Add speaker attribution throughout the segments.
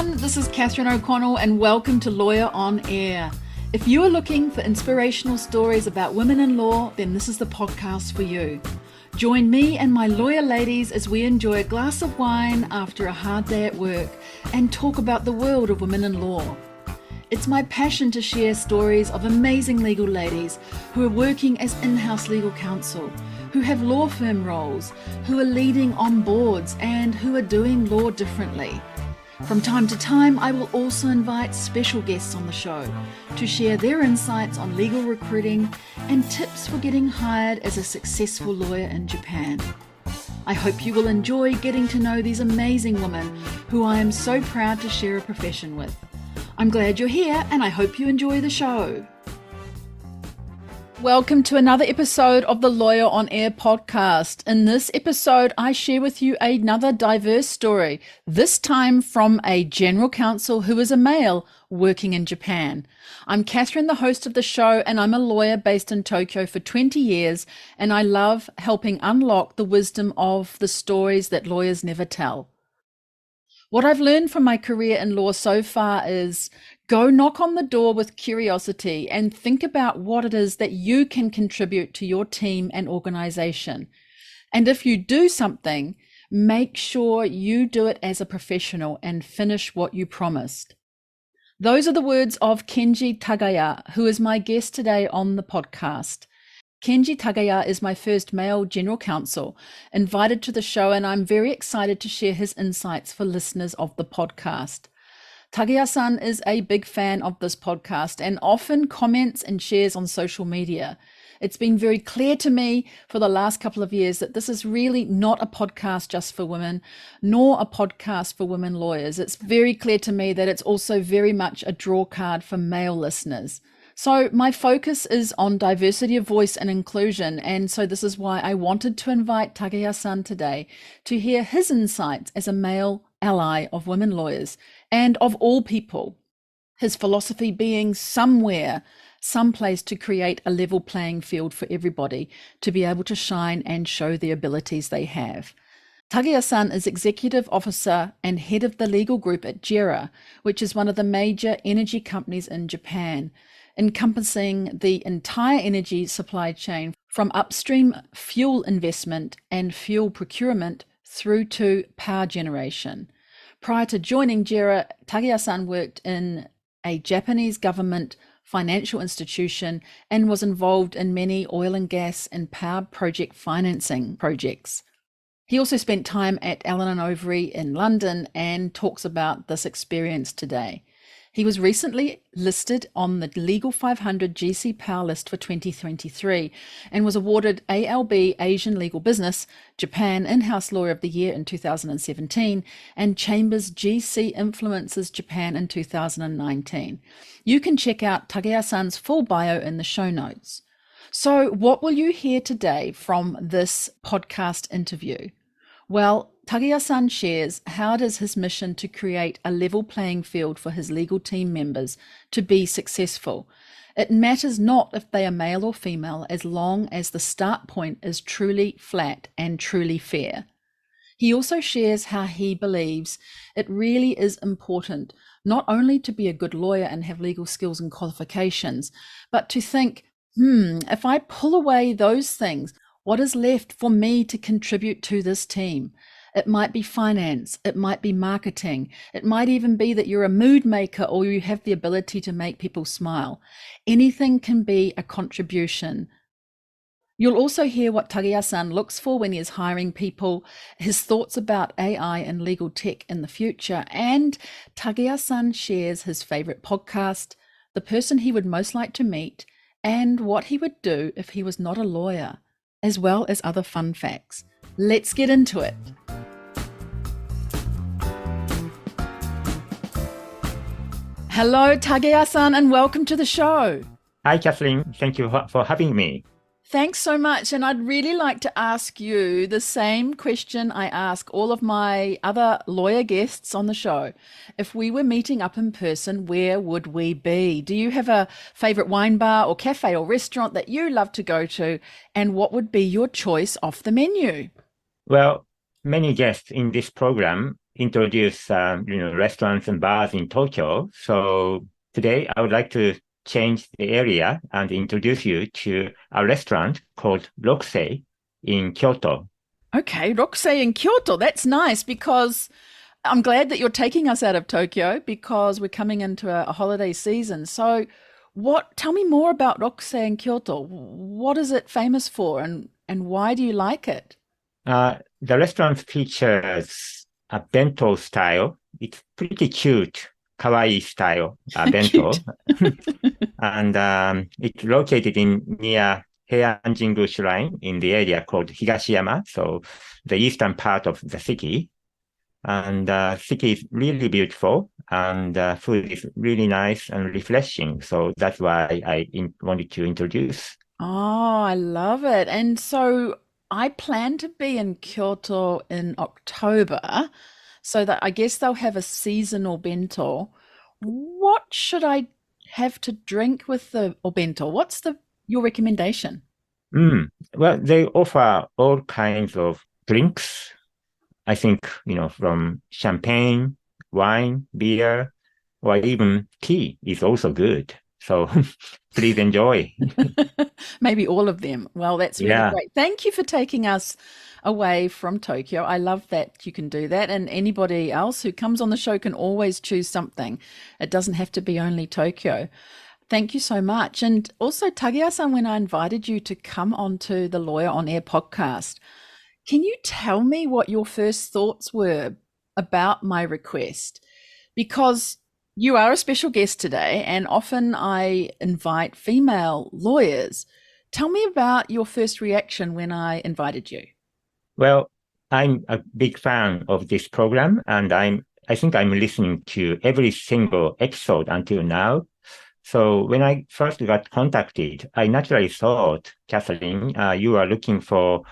Speaker 1: everyone, this is Catherine O'Connell and welcome to Lawyer on Air. If you are looking for inspirational stories about women in law, then this is the podcast for you. Join me and my lawyer ladies as we enjoy a glass of wine after a hard day at work and talk about the world of women in law. It's my passion to share stories of amazing legal ladies who are working as in-house legal counsel, who have law firm roles, who are leading on boards, and who are doing law differently. From time to time, I will also invite special guests on the show to share their insights on legal recruiting and tips for getting hired as a successful lawyer in Japan. I hope you will enjoy getting to know these amazing women who I am so proud to share a profession with. I'm glad you're here and I hope you enjoy the show. Welcome to another episode of the Lawyer on Air podcast. In this episode, I share with you another diverse story, this time from a general counsel who is a male working in Japan. I'm Catherine, the host of the show, and I'm a lawyer based in Tokyo for 20 years, and I love helping unlock the wisdom of the stories that lawyers never tell. What I've learned from my career in law so far is go knock on the door with curiosity and think about what it is that you can contribute to your team and organization. And if you do something, make sure you do it as a professional and finish what you promised. Those are the words of Kenji Tagaya, who is my guest today on the podcast. Kenji Tagaya is my first male general counsel invited to the show, and I'm very excited to share his insights for listeners of the podcast. Tagaya-san is a big fan of this podcast and often comments and shares on social media. It's been very clear to me for the last couple of years that this is really not a podcast just for women, nor a podcast for women lawyers. It's very clear to me that it's also very much a draw card for male listeners. So my focus is on diversity of voice and inclusion, and so this is why I wanted to invite Tagaya-san today to hear his insights as a male ally of women lawyers and of all people. His philosophy being somewhere, someplace to create a level playing field for everybody to be able to shine and show the abilities they have. Tagaya-san is Executive Officer and Head of the Legal Group at Jera, which is one of the major energy companies in Japan, encompassing the entire energy supply chain from upstream fuel investment and fuel procurement through to power generation. Prior to joining Jera, Tagaya-san worked in a Japanese government financial institution and was involved in many oil and gas and power project financing projects. He also spent time at Allen & Overy in London and talks about this experience today. He was recently listed on the Legal 500 GC Power list for 2023 and was awarded ALB Asian Legal Business Japan In-House Lawyer of the Year in 2017 and Chambers GC Influencers Japan in 2019. You can check out Tagaya-san's full bio in the show notes. So what will you hear today from this podcast interview? Well, Tagaya-san shares how it is his mission to create a level playing field for his legal team members to be successful. It matters not if they are male or female, as long as the start point is truly flat and truly fair. He also shares how he believes it really is important not only to be a good lawyer and have legal skills and qualifications, but to think, if I pull away those things, what is left for me to contribute to this team? It might be finance, it might be marketing, it might even be that you're a mood maker or you have the ability to make people smile. Anything can be a contribution. You'll also hear what Tagaya-san looks for when he is hiring people, his thoughts about AI and legal tech in the future, and Tagaya-san shares his favorite podcast, the person he would most like to meet, and what he would do if he was not a lawyer, as well as other fun facts. Let's get into it. Hello, Tagaya-san, and welcome to the show.
Speaker 2: Hi, Kathleen. Thank you for having me.
Speaker 1: Thanks so much. And I'd really like to ask you the same question I ask all of my other lawyer guests on the show. If we were meeting up in person, where would we be? Do you have a favorite wine bar or cafe or restaurant that you love to go to? And what would be your choice off the menu?
Speaker 2: Well, many guests in this program introduce, restaurants and bars in Tokyo. So today I would like to change the area and introduce you to a restaurant called Rokusei in Kyoto.
Speaker 1: Okay, Rokusei in Kyoto. That's nice because I'm glad that you're taking us out of Tokyo because we're coming into a holiday season. So, tell me more about Rokusei in Kyoto. What is it famous for and why do you like it?
Speaker 2: The restaurant features a bento style. It's pretty cute, kawaii style
Speaker 1: Cute.
Speaker 2: bento. And it's located near Heian-Jingu Shrine in the area called Higashiyama, so the eastern part of the city. And city is really beautiful, and food is really nice and refreshing. So that's why I wanted to introduce.
Speaker 1: Oh, I love it. And so I plan to be in Kyoto in October, so that I guess they'll have a seasonal bento. What should I have to drink with the bento? What's your recommendation?
Speaker 2: Mm. Well, they offer all kinds of drinks. I think, from champagne, wine, beer, or even tea is also good. So please enjoy.
Speaker 1: Maybe all of them. Well, that's really
Speaker 2: Yeah.
Speaker 1: great. Thank you for taking us away from Tokyo. I love that you can do that. And anybody else who comes on the show can always choose something. It doesn't have to be only Tokyo. Thank you so much. And also, Tagaya-san, when I invited you to come onto the Lawyer on Air podcast, can you tell me what your first thoughts were about my request? Because you are a special guest today, and often I invite female lawyers. Tell me about your first reaction when I invited you.
Speaker 2: Well, I'm a big fan of this program, and I think I'm listening to every single episode until now. So when I first got contacted, I naturally thought, Catherine, you are looking for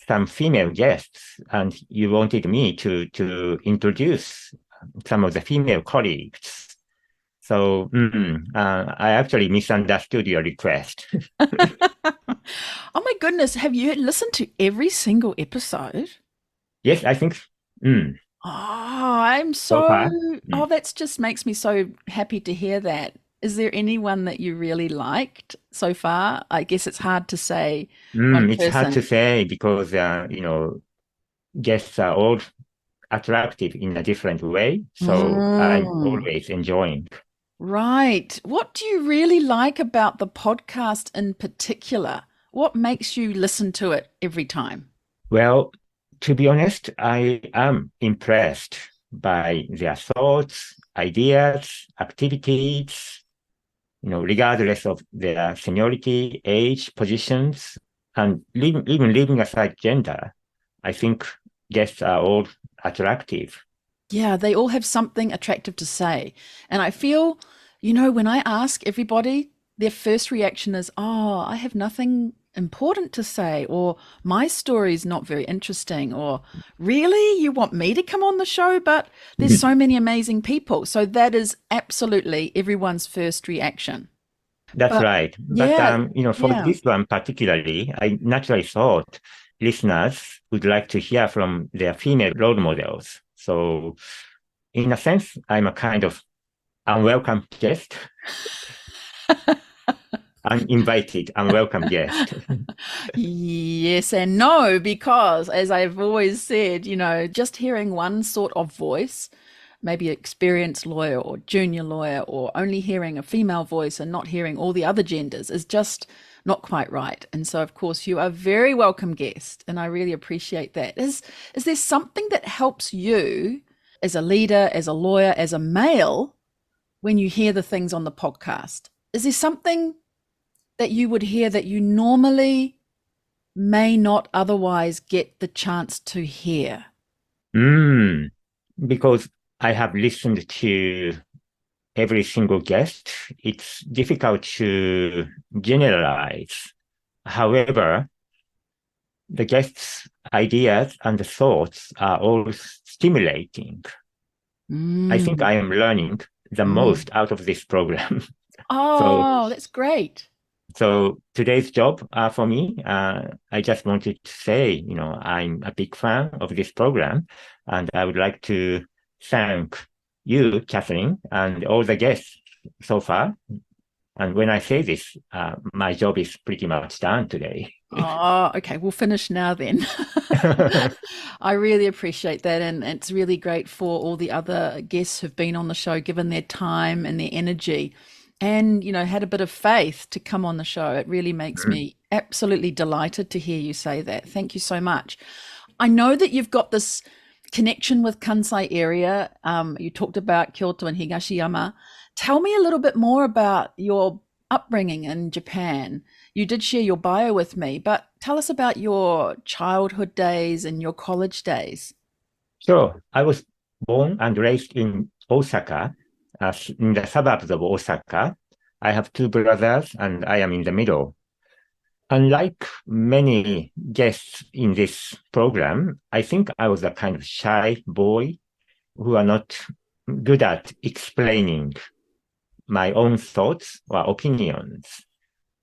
Speaker 2: some female guests, and you wanted me to introduce some of the female colleagues. So I actually misunderstood your request.
Speaker 1: Oh my goodness, have you listened to every single episode?
Speaker 2: Yes, I think mm,
Speaker 1: Oh, I'm
Speaker 2: so
Speaker 1: so,
Speaker 2: far.
Speaker 1: oh,
Speaker 2: Mm.
Speaker 1: that's just makes me so happy to hear that. Is there anyone that you really liked so far? I guess it's hard to say one
Speaker 2: It's hard to
Speaker 1: person.
Speaker 2: say because guests are all attractive in a different way. So I'm
Speaker 1: Mm,
Speaker 2: always enjoying.
Speaker 1: right. What do you really like about the podcast in particular? What makes you listen to it every time?
Speaker 2: Well, to be honest, I am impressed by their thoughts, ideas, activities, regardless of their seniority, age, positions, and even leaving aside gender. I think guests are all attractive.
Speaker 1: Yeah, they all have something attractive to say. And I feel, when I ask everybody, their first reaction is, oh, I have nothing important to say, or my story's not very interesting, or really, you want me to come on the show? But there's so many amazing people. So that is absolutely everyone's first reaction.
Speaker 2: That's
Speaker 1: But
Speaker 2: right. But
Speaker 1: yeah,
Speaker 2: for
Speaker 1: yeah.
Speaker 2: this one particularly, I naturally thought listeners would like to hear from their female role models. So in a sense, I'm a kind of unwelcome guest, uninvited, unwelcome guest.
Speaker 1: Yes and no, because as I've always said, just hearing one sort of voice, maybe experienced lawyer or junior lawyer, or only hearing a female voice and not hearing all the other genders is just not quite right. And so, of course, you are a very welcome guest, and I really appreciate that. Is there something that helps you as a leader, as a lawyer, as a male when you hear the things on the podcast? Is there something that you would hear that you normally may not otherwise get the chance to hear?
Speaker 2: Mm, because I have listened to every single guest, it's difficult to generalize. However, the guests' ideas and thoughts are all stimulating. I think
Speaker 1: Mm,
Speaker 2: I am learning the
Speaker 1: mm.
Speaker 2: most out of this program. So,
Speaker 1: Oh, that's great.
Speaker 2: so today's job for me, I just wanted to say, I'm a big fan of this program, and I would like to thank you, Catherine, and all the guests so far. And when I say this, my job is pretty much done today.
Speaker 1: Oh, okay. We'll finish now then. I really appreciate that. And it's really great for all the other guests who've been on the show, given their time and their energy and, had a bit of faith to come on the show. It really makes me absolutely delighted to hear you say that. Thank you so much. I know that you've got this connection with Kansai area. You talked about Kyoto and Higashiyama. Tell me a little bit more about your upbringing in Japan. You did share your bio with me, but tell us about your childhood days and your college days.
Speaker 2: Sure. I was born and raised in Osaka, in the suburbs of Osaka. I have two brothers and I am in the middle. Unlike many guests in this program, I think I was a kind of shy boy who are not good at explaining my own thoughts or opinions.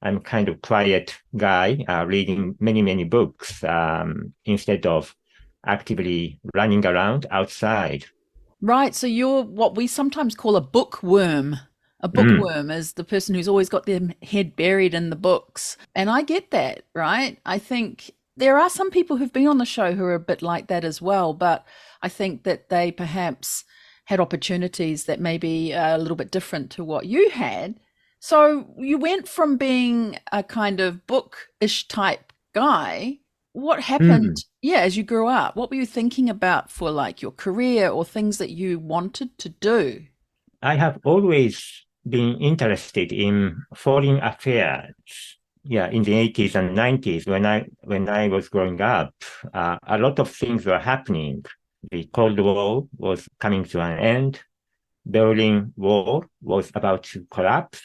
Speaker 2: I'm kind of quiet guy, reading many, many books instead of actively running around outside.
Speaker 1: Right. So you're what we sometimes call a bookworm. A bookworm is the person who's always got their head buried in the books. And I get that, right? I think there are some people who've been on the show who are a bit like that as well, but I think that they perhaps had opportunities that may be a little bit different to what you had. So you went from being a kind of bookish type guy. What happened, as you grew up? What were you thinking about for like your career or things that you wanted to do?
Speaker 2: I have always been interested in foreign affairs. Yeah, in the 80s and 90s, when I was growing up, a lot of things were happening. The Cold War was coming to an end. Berlin Wall was about to collapse.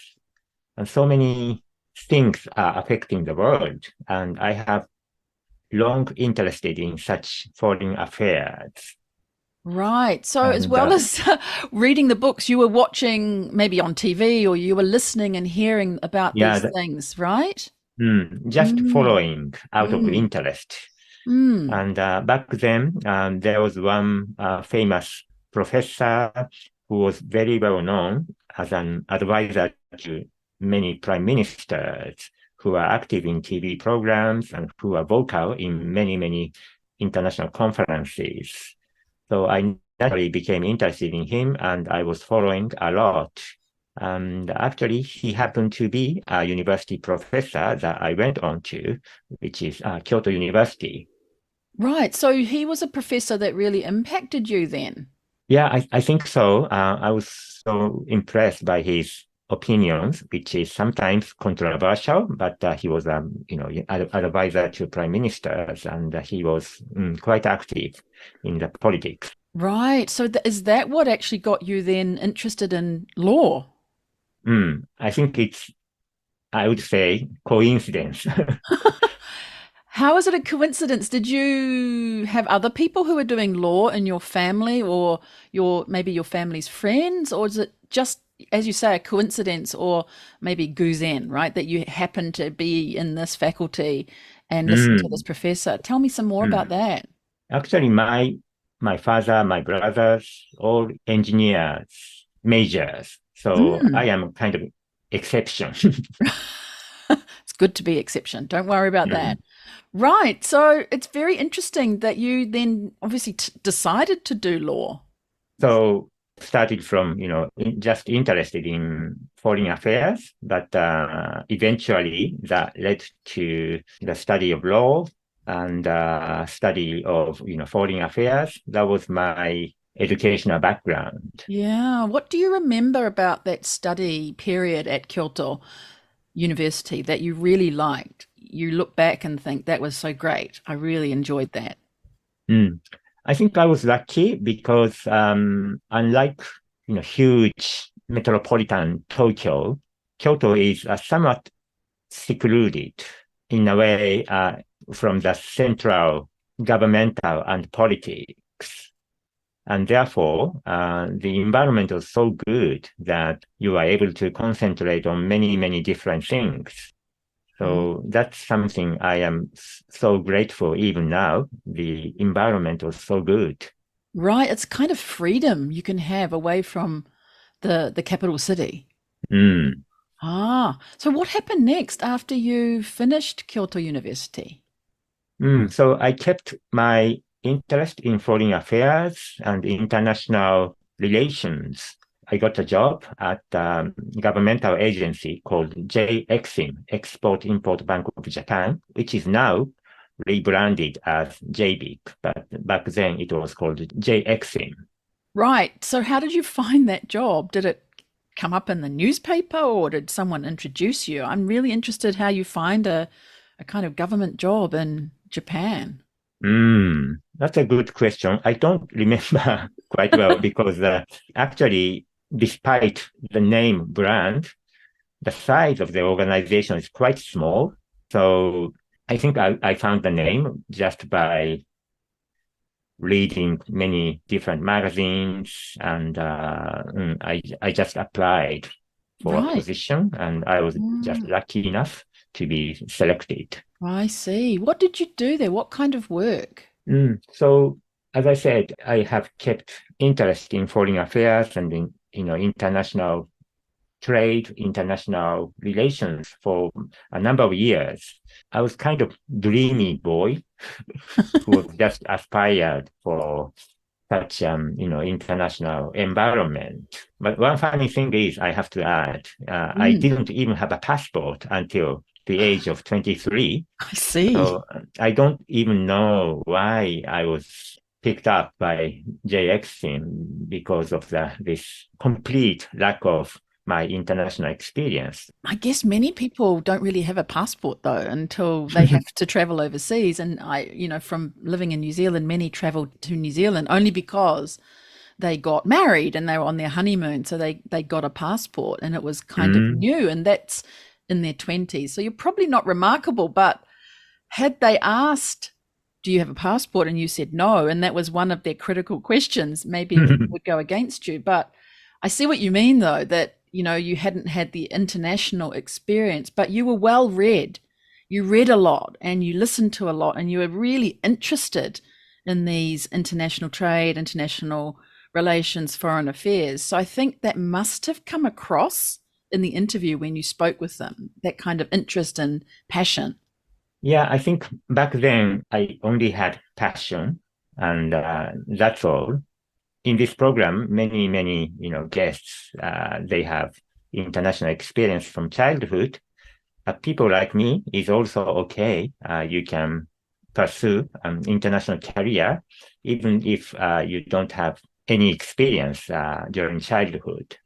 Speaker 2: And so many things are affecting the world. And I have long interested in such foreign affairs.
Speaker 1: Right. So as well as reading the books, you were watching maybe on TV or you were listening and hearing about these things, right?
Speaker 2: Just following out of interest. And back then, there was one famous professor who was very well known as an advisor to many prime ministers who are active in TV programs and who are vocal in many, many international conferences. So I naturally became interested in him and I was following a lot. And actually, he happened to be a university professor that I went on to, which is Kyoto University.
Speaker 1: Right. So he was a professor that really impacted you then.
Speaker 2: Yeah, I think so. I was so impressed by his opinions, which is sometimes controversial, but he was, advisor to prime ministers, and he was quite active in the politics.
Speaker 1: Right. So is that what actually got you then interested in law?
Speaker 2: I think I would say, coincidence.
Speaker 1: How is it a coincidence? Did you have other people who were doing law in your family or maybe your family's friends? Or is it just, as you say, a coincidence or maybe guzen, right? That you happen to be in this faculty and listen to this professor. Tell me some more about that.
Speaker 2: Actually, my father, my brothers, all engineers, majors. So I am kind of exception.
Speaker 1: It's good to be exception. Don't worry about that. Right. So it's very interesting that you then obviously decided to do law.
Speaker 2: So started from, just interested in foreign affairs, but eventually that led to the study of law and study of, foreign affairs. That was my educational background.
Speaker 1: Yeah. What do you remember about that study period at Kyoto University that you really liked? You look back and think that was so great. I really enjoyed that.
Speaker 2: I think I was lucky because unlike huge metropolitan Tokyo, Kyoto is somewhat secluded in a way from the central governmental and politics. And therefore, the environment was so good that you are able to concentrate on many, many different things. So that's something I am so grateful even now. The environment was so good.
Speaker 1: Right. It's kind of freedom you can have away from the capital city.
Speaker 2: Mm.
Speaker 1: Ah, so what happened next after you finished Kyoto University?
Speaker 2: So I kept my interest in foreign affairs and international relations. I got a job at a governmental agency called JEXIM, Export Import Bank of Japan, which is now rebranded as JBIC, but back then it was called JEXIM.
Speaker 1: Right. So how did you find that job? Did it come up in the newspaper or did someone introduce you? I'm really interested how you find a kind of government job in Japan.
Speaker 2: That's a good question. I don't remember quite well because actually, despite the name brand, the size of the organization is quite small. So I think I found the name just by reading many different magazines and I just applied for a
Speaker 1: Right.
Speaker 2: position and I was just
Speaker 1: Mm,
Speaker 2: lucky enough to be selected.
Speaker 1: I see. What did you do there? What kind of work?
Speaker 2: So as I said, I have kept interest in foreign affairs and in international trade, international relations for a number of years. I was kind of dreamy boy who was just aspired for such international environment. But one funny thing is, I have to add, I
Speaker 1: Mm,
Speaker 2: didn't even have a passport until the age of 23.
Speaker 1: I see.
Speaker 2: So I don't even know why I was picked up by JX team because of this complete lack of my international experience.
Speaker 1: I guess many people don't really have a passport though until they have to travel overseas. And from living in New Zealand, many traveled to New Zealand only because they got married and they were on their honeymoon. So they got a passport and it was kind of
Speaker 2: Mm.
Speaker 1: new. And that's in their 20s. So you're probably not remarkable, but had they asked, do you have a passport? And you said no, and that was one of their critical questions, maybe it would go against you. But I see what you mean, though, that you hadn't had the international experience, but you were well read. You read a lot and you listened to a lot, and you were really interested in these international trade, international relations, foreign affairs. So I think that must have come across in the interview when you spoke with them, that kind of interest and passion.
Speaker 2: Yeah, I think back then I only had passion and that's all. In this program, many, guests, they have international experience from childhood. People like me is also okay. You can pursue an international career, even if you don't have any experience during childhood.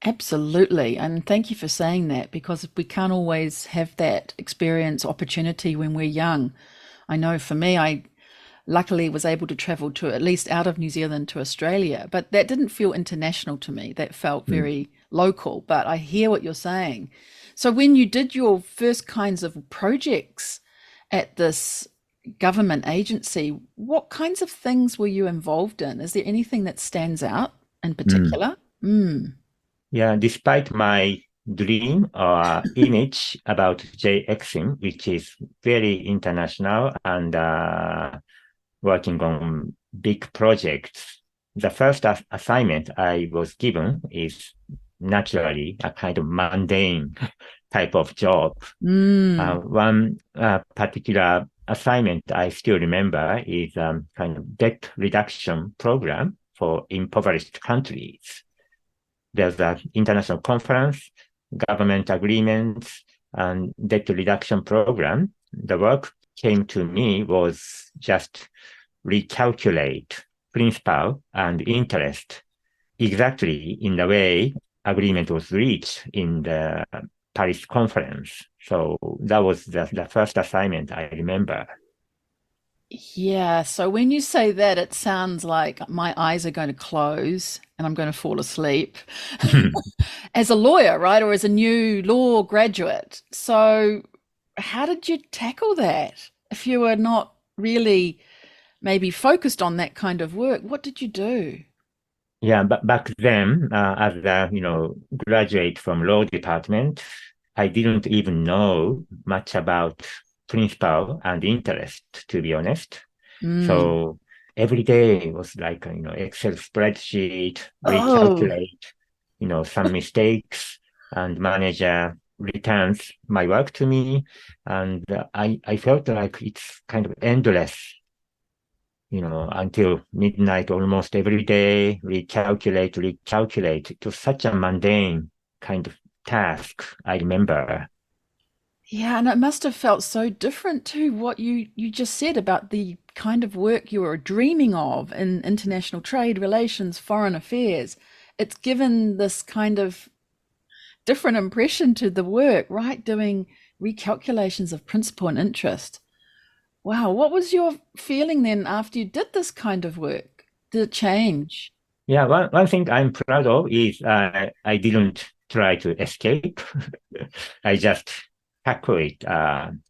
Speaker 1: Absolutely. And thank you for saying that because we can't always have that experience opportunity when we're young. I know for me, I luckily was able to travel to at least out of New Zealand to Australia, but that didn't feel international to me. That felt
Speaker 2: Mm.
Speaker 1: very local. But I hear what you're saying. So when you did your first kinds of projects at this government agency, what kinds of things were you involved in? Is there anything that stands out in
Speaker 2: Mm.
Speaker 1: particular? Mm.
Speaker 2: Yeah, despite my dream or image about JXing, which is very international and working on big projects, the first assignment I was given is naturally a kind of mundane type of job.
Speaker 1: Mm.
Speaker 2: One particular assignment I still remember is kind of debt reduction program for impoverished countries. There's an international conference, government agreements, and debt reduction program. The work came to me was just recalculate principal and interest exactly in the way agreement was reached in the Paris conference. So that was the first assignment I remember.
Speaker 1: Yeah, so when you say that, it sounds like my eyes are going to close and I'm going to fall asleep as a lawyer, right? Or as a new law graduate. So, how did you tackle that? If you were not really maybe focused on that kind of work, what did you do?
Speaker 2: Yeah, but back then, as a graduate from law department, I didn't even know much about principal and interest, to be honest.
Speaker 1: Mm,
Speaker 2: So every day was like, Excel spreadsheet,
Speaker 1: Oh,
Speaker 2: recalculate, some mistakes, and manager returns my work to me. And I felt like it's kind of endless, until midnight almost every day, recalculate. It was such a mundane kind of task, I remember.
Speaker 1: yeah, and it must have felt so different to what you just said about the kind of work you were dreaming of in international trade relations, foreign affairs. It's given this kind of different impression to the work, right? Doing recalculations of principal and interest. Wow, what was your feeling then after you did this kind of work? Did it change?
Speaker 2: Yeah, one thing I'm proud of is I didn't try to escape. I just tackle it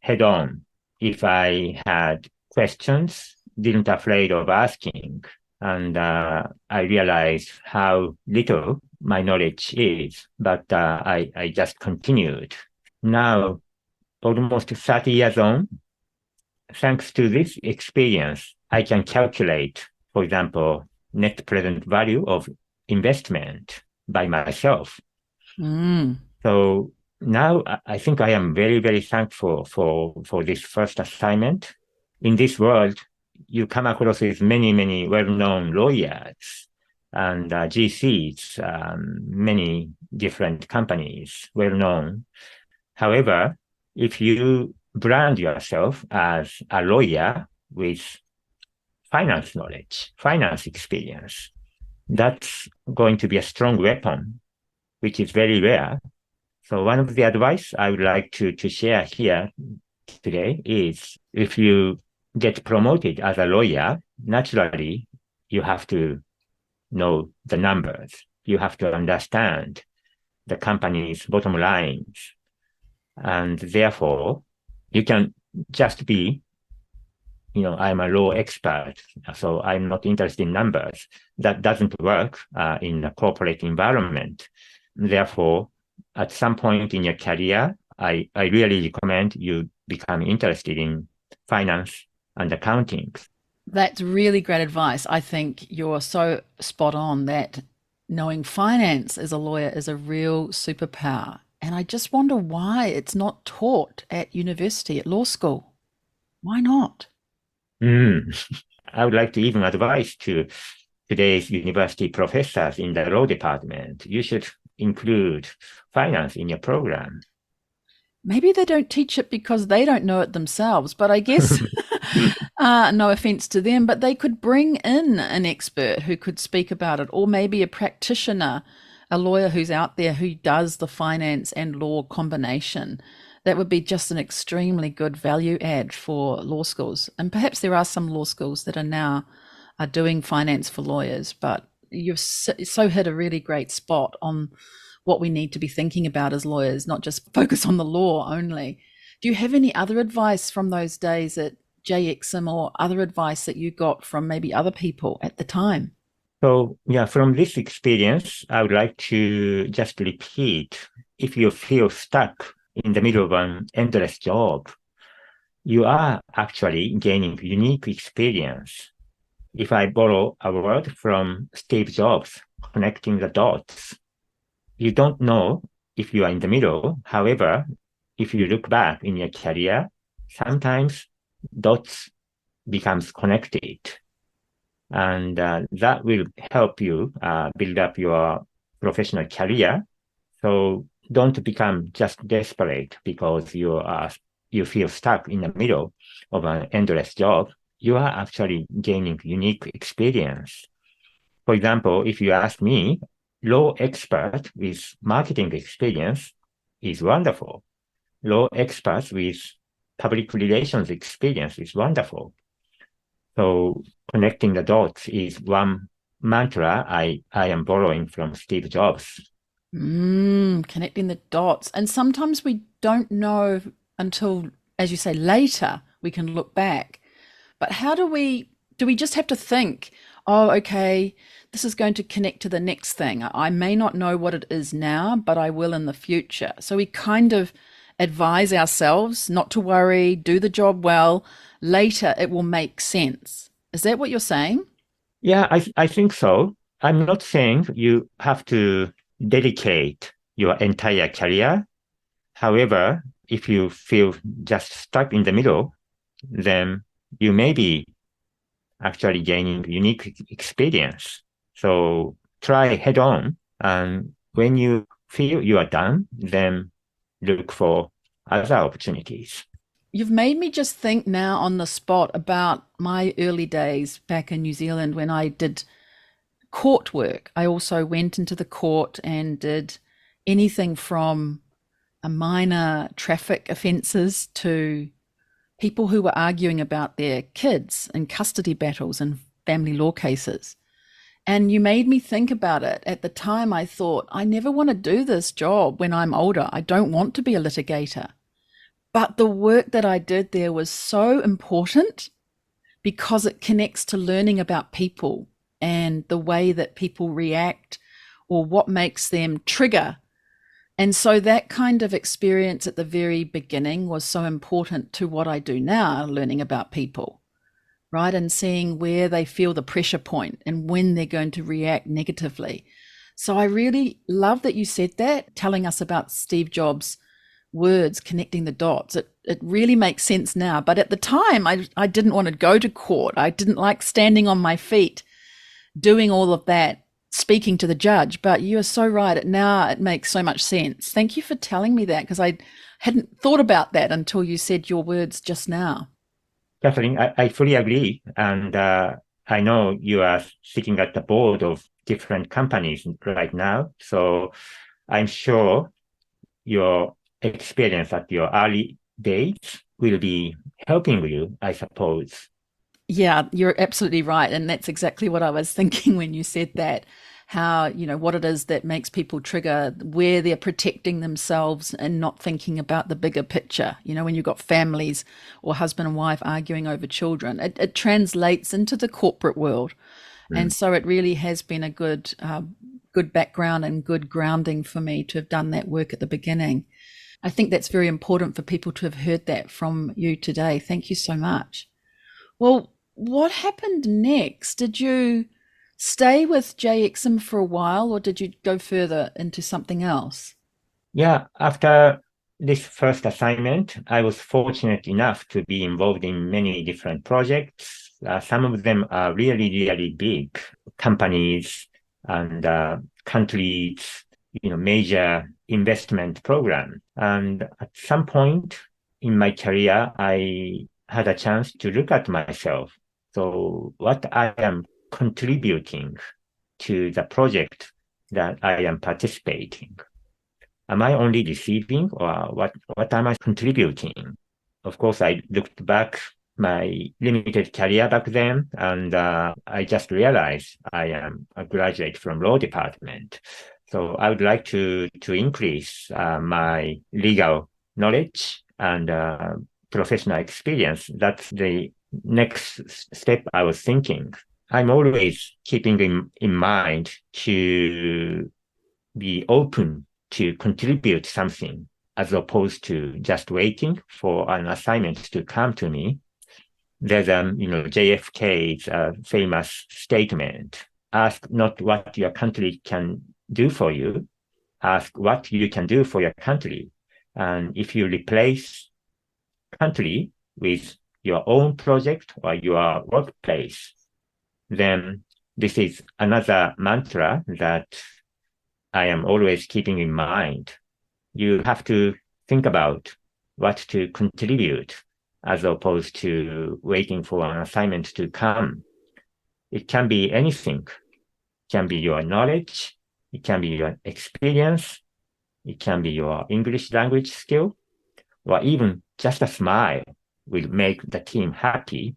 Speaker 2: head on. If I had questions, didn't afraid of asking. And I realized how little my knowledge is, but I just continued. Now, almost 30 years on, thanks to this experience, I can calculate, for example, net present value of investment by myself.
Speaker 1: Mm.
Speaker 2: So now I think I am very, very thankful for this first assignment. In this world, you come across with many, many well-known lawyers and GCs, many different companies, well-known. However, if you brand yourself as a lawyer with finance knowledge, finance experience, that's going to be a strong weapon, which is very rare. So one of the advice I would like to share here today is if you get promoted as a lawyer, naturally you have to know the numbers. You have to understand the company's bottom lines. And therefore, you can just be, I'm a law expert, so I'm not interested in numbers. That doesn't work in a corporate environment. Therefore, at some point in your career, I really recommend you become interested in finance and accounting.
Speaker 1: That's really great advice. I think you're so spot on that knowing finance as a lawyer is a real superpower. And I just wonder why it's not taught at university, at law school. Why not?
Speaker 2: Mm. I would like to even advise to today's university professors in the law department, you should include finance in your program.
Speaker 1: Maybe they don't teach it because they don't know it themselves, but I guess no offense to them, but they could bring in an expert who could speak about it, or maybe a practitioner, a lawyer who's out there who does the finance and law combination. That would be just an extremely good value add for law schools. And perhaps there are some law schools that are doing finance for lawyers, but you've so hit a really great spot on what we need to be thinking about as lawyers, not just focus on the law only. Do you have any other advice from those days at JXM or other advice that you got from maybe other people at the time?
Speaker 2: So, yeah, from this experience, I would like to just repeat if you feel stuck in the middle of an endless job, you are actually gaining unique experience. If I borrow a word from Steve Jobs, connecting the dots, you don't know if you are in the middle. However, if you look back in your career, sometimes dots becomes connected. And that will help you build up your professional career. So don't become just desperate because you feel stuck in the middle of an endless job. You are actually gaining unique experience. For example, if you ask me, law expert with marketing experience is wonderful. Law experts with public relations experience is wonderful. So connecting the dots is one mantra I am borrowing from Steve Jobs.
Speaker 1: Connecting the dots. And sometimes we don't know until, as you say, later we can look back. But how do we just have to think, oh, okay, this is going to connect to the next thing. I may not know what it is now, but I will in the future. So we kind of advise ourselves not to worry, do the job well. Later, it will make sense. Is that what you're saying?
Speaker 2: Yeah, I think so. I'm not saying you have to dedicate your entire career. However, if you feel just stuck in the middle, then you may be actually gaining unique experience. So try head on. And when you feel you are done, then look for other opportunities.
Speaker 1: You've made me just think now on the spot about my early days back in New Zealand when I did court work. I also went into the court and did anything from a minor traffic offences to people who were arguing about their kids in custody battles and family law cases. And you made me think about it. At the time, I thought, I never want to do this job when I'm older. I don't want to be a litigator. But the work that I did there was so important because it connects to learning about people and the way that people react or what makes them trigger. And so that kind of experience at the very beginning was so important to what I do now, learning about people, right? And seeing where they feel the pressure point and when they're going to react negatively. So I really love that you said that, telling us about Steve Jobs' words, connecting the dots. It really makes sense now. But at the time, I didn't want to go to court. I didn't like standing on my feet, doing all of that, speaking to the judge. But you are so right. Now it makes so much sense. Thank you for telling me that, because I hadn't thought about that until you said your words just now.
Speaker 2: Catherine, I fully agree. And I know you are sitting at the board of different companies right now. So I'm sure your experience at your early days will be helping you, I suppose.
Speaker 1: Yeah, you're absolutely right. And that's exactly what I was thinking when you said that. How, what it is that makes people trigger, where they're protecting themselves and not thinking about the bigger picture. When you've got families or husband and wife arguing over children, it translates into the corporate world. And so it really has been a good background and good grounding for me to have done that work at the beginning. I think that's very important for people to have heard that from you today. Thank you so much. Well, what happened next? Did you stay with JXM for a while, or did you go further into something else?
Speaker 2: Yeah, after this first assignment, I was fortunate enough to be involved in many different projects. Some of them are really, really big companies and countries, major investment program. And at some point in my career, I had a chance to look at myself. So what I am contributing to the project that I am participating. Am I only receiving, or what am I contributing? Of course, I looked back my limited career back then, and I just realized I am a graduate from law department. So I would like to increase my legal knowledge and professional experience. That's the next step I was thinking. I'm always keeping in mind to be open to contribute something as opposed to just waiting for an assignment to come to me. There's JFK's famous statement: ask not what your country can do for you, ask what you can do for your country. And if you replace country with your own project or your workplace, then this is another mantra that I am always keeping in mind. You have to think about what to contribute as opposed to waiting for an assignment to come. It can be anything. It can be your knowledge. It can be your experience. It can be your English language skill, or even just a smile will make the team happy.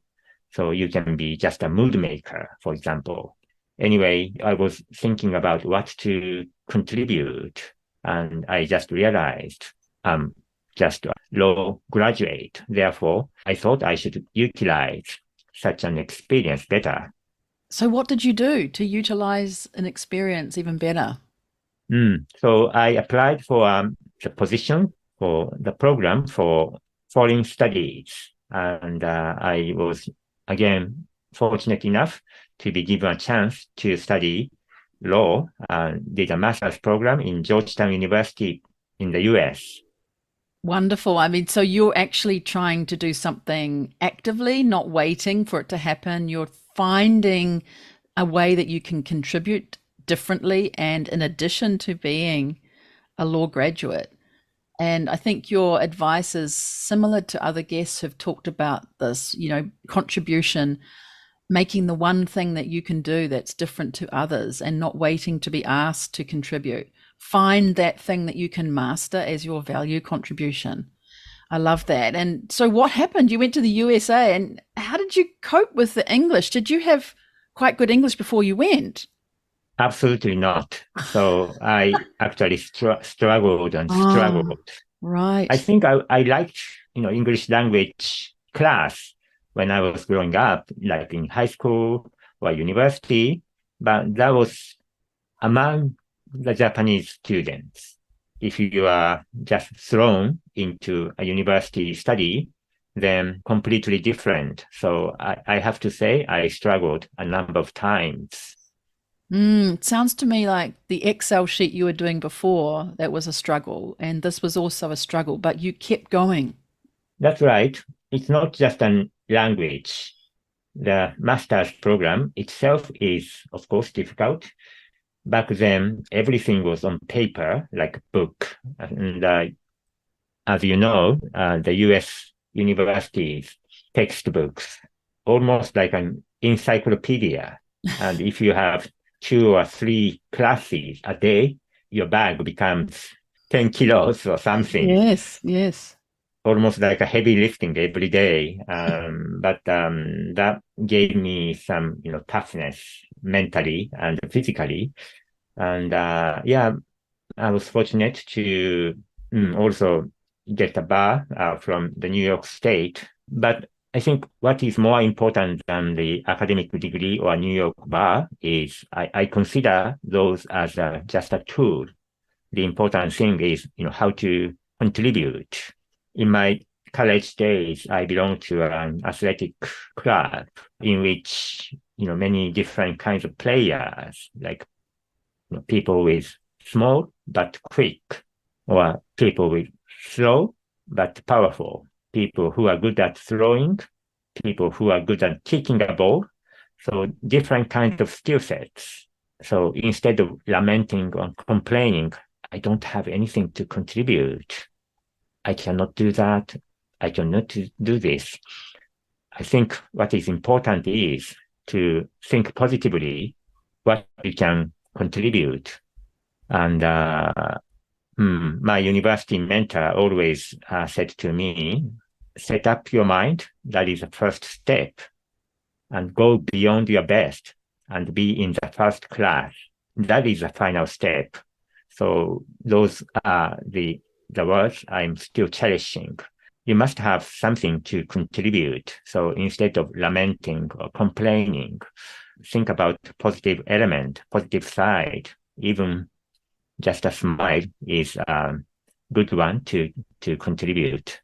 Speaker 2: So you can be just a mood maker, for example. Anyway, I was thinking about what to contribute, and I just realized I'm just a law graduate. Therefore, I thought I should utilize such an experience better.
Speaker 1: So, what did you do to utilize an experience even better?
Speaker 2: So I applied for the position for the program for foreign studies, and I was again fortunate enough to be given a chance to study law, did a master's program in Georgetown University in the US.
Speaker 1: Wonderful. I mean, so you're actually trying to do something actively, not waiting for it to happen. You're finding a way that you can contribute differently and in addition to being a law graduate. And I think your advice is similar to other guests who've talked about this, contribution, making the one thing that you can do that's different to others and not waiting to be asked to contribute. Find that thing that you can master as your value contribution. I love that. And so what happened? You went to the USA, and how did you cope with the English? Did you have quite good English before you went?
Speaker 2: Absolutely not. So I actually struggled and
Speaker 1: Oh,
Speaker 2: struggled. I
Speaker 1: right.
Speaker 2: think I liked, English language class when I was growing up, like in high school or university, but that was among the Japanese students. If you are just thrown into a university study, then completely different. So I have to say I struggled a number of times.
Speaker 1: It sounds to me like the Excel sheet you were doing before, that was a struggle, and this was also a struggle, but you kept going.
Speaker 2: That's right. It's not just a language. The master's program itself is, of course, difficult. Back then, everything was on paper, like a book. And as you know, the US universities textbooks, almost like an encyclopedia. And if you have 2 or 3 classes a day, your bag becomes 10 kilos or something,
Speaker 1: Yes, yes.
Speaker 2: almost like a heavy lifting every day. But that gave me some, toughness mentally and physically. And yeah, I was fortunate to also get a bar from the New York State. But I think what is more important than the academic degree or New York bar is I consider those as just a tool. The important thing is, how to contribute. In my college days, I belonged to an athletic club in which, many different kinds of players, like people with small but quick, or people with slow but powerful, people who are good at throwing, people who are good at kicking a ball. So different kinds of skill sets. So instead of lamenting or complaining, I don't have anything to contribute. I cannot do that. I cannot do this. I think what is important is to think positively what we can contribute. And my university mentor always said to me, set up your mind. That is the first step, and go beyond your best and be in the first class. That is the final step. So those are the words I'm still cherishing. You must have something to contribute. So instead of lamenting or complaining, think about positive element, positive side. Even just a smile is a good one to contribute.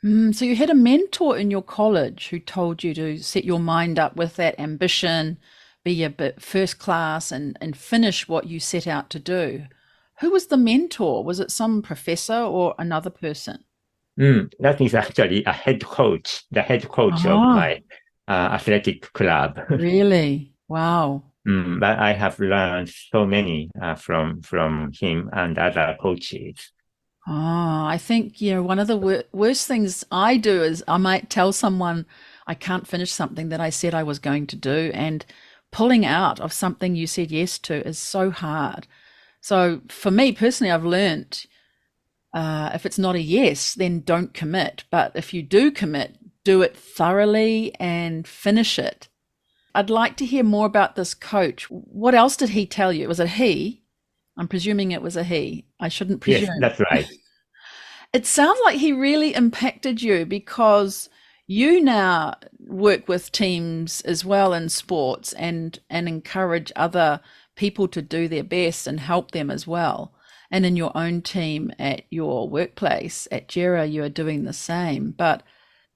Speaker 1: So you had a mentor in your college who told you to set your mind up with that ambition, be a bit first class and finish what you set out to do. Who was the mentor? Was it some professor or another person?
Speaker 2: That is actually a head coach, the head coach of
Speaker 1: Ah,
Speaker 2: my athletic club.
Speaker 1: really? Wow.
Speaker 2: But I have learned so many from him and other coaches.
Speaker 1: I think, one of the worst things I do is I might tell someone I can't finish something that I said I was going to do, and pulling out of something you said yes to is so hard. So for me personally, I've learned if it's not a yes, then don't commit. But if you do commit, do it thoroughly and finish it. I'd like to hear more about this coach. What else did he tell you? Was it he? I'm presuming it was a he. I shouldn't
Speaker 2: Yes,
Speaker 1: presume.
Speaker 2: that's right.
Speaker 1: It sounds like he really impacted you because you now work with teams as well in sports and encourage other people to do their best and help them as well. And in your own team at your workplace at Jera, you are doing the same. But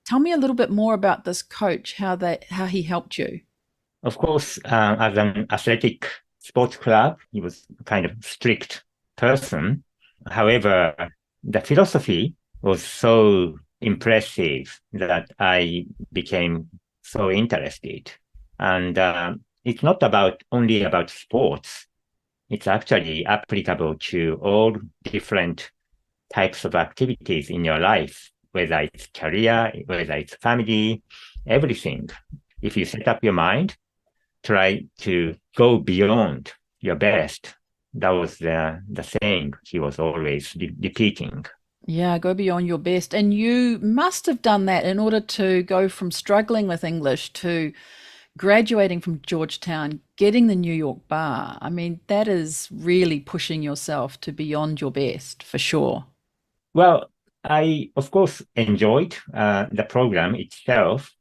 Speaker 1: Tell me a little bit more about this coach, how he helped you.
Speaker 2: Of course, as an athletic sports club, he was kind of strict person. However, the philosophy was so impressive that I became so interested. And it's not only about sports. It's actually applicable to all different types of activities in your life, whether it's career, whether it's family, everything. If you set up your mind, try to go beyond your best. That was the saying he was always repeating.
Speaker 1: Yeah, go beyond your best. And you must have done that in order to go from struggling with English to graduating from Georgetown, getting the New York bar. I mean, that is really pushing yourself to beyond your best for sure.
Speaker 2: Well, I, of course, enjoyed the program itself.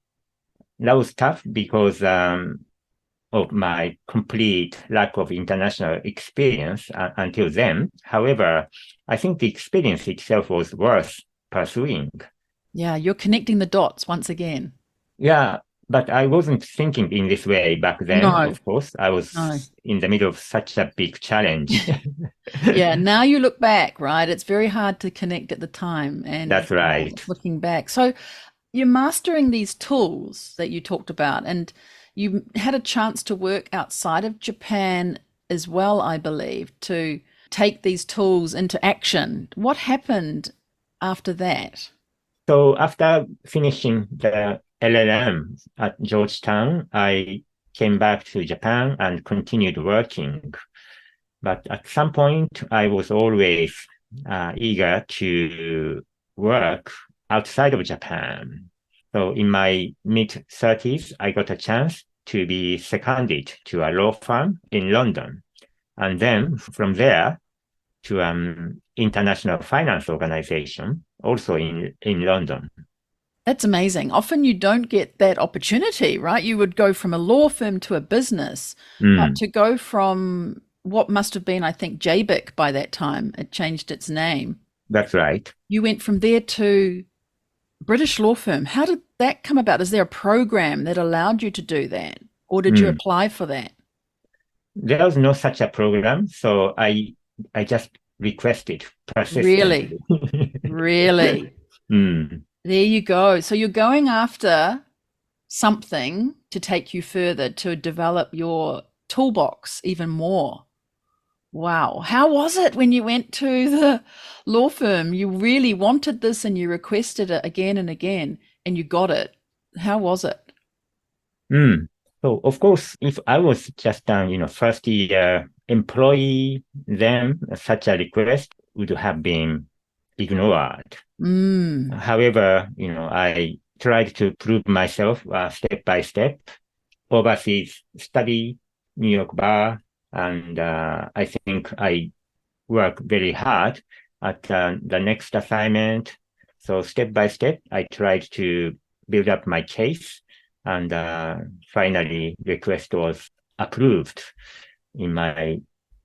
Speaker 2: That was tough because of my complete lack of international experience until then. However, I think the experience itself was worth pursuing.
Speaker 1: Yeah, you're connecting the dots once again.
Speaker 2: Yeah, but I wasn't thinking in this way back then,
Speaker 1: No,
Speaker 2: of course. I
Speaker 1: no.
Speaker 2: was in the middle of such a big challenge.
Speaker 1: Yeah, now you look back, right? It's very hard to connect at the time and
Speaker 2: That's right.
Speaker 1: looking back. So you're mastering these tools that you talked about, and you had a chance to work outside of Japan as well, I believe, to take these tools into action. What happened after that?
Speaker 2: So after finishing the LLM at Georgetown, I came back to Japan and continued working. But at some point, I was always eager to work outside of Japan. So in my mid 30s, I got a chance to be seconded to a law firm in London. And then from there to an international finance organization, also in London.
Speaker 1: That's amazing. Often you don't get that opportunity, right? You would go from a law firm to a business, but
Speaker 2: Mm,
Speaker 1: to go from what must have been, I think, JBIC by that time, it changed its name.
Speaker 2: that's right.
Speaker 1: You went from there to British law firm. How did that come about? Is there a program that allowed you to do that? Or did you
Speaker 2: Mm.
Speaker 1: apply for that?
Speaker 2: There was no such a program, so I just requested
Speaker 1: Really?
Speaker 2: persistently.
Speaker 1: Really?
Speaker 2: Mm,
Speaker 1: There you go. So you're going after something to take you further to develop your toolbox even more. Wow. How was it when you went to the law firm? You really wanted this and you requested it again and again and you got it. How was it?
Speaker 2: mm. So of course, if I was just first year employee, then such a request would have been ignored.
Speaker 1: Mm.
Speaker 2: However, I tried to prove myself step by step, overseas study, New York bar, and I think I work very hard at the next assignment. So step by step, I tried to build up my case, and finally, request was approved in my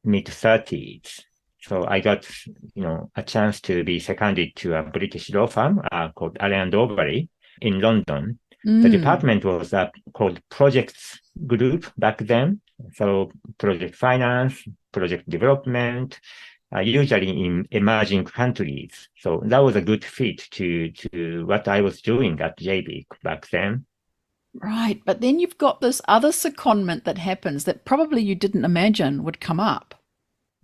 Speaker 2: mid 30s. So I got, a chance to be seconded to a British law firm called Allen& Overy in London. The
Speaker 1: Mm.
Speaker 2: department was called Projects Group back then. So project finance, project development, usually in emerging countries. So that was a good fit to what I was doing at JB back then.
Speaker 1: Right. But then you've got this other secondment that happens that probably you didn't imagine would come up.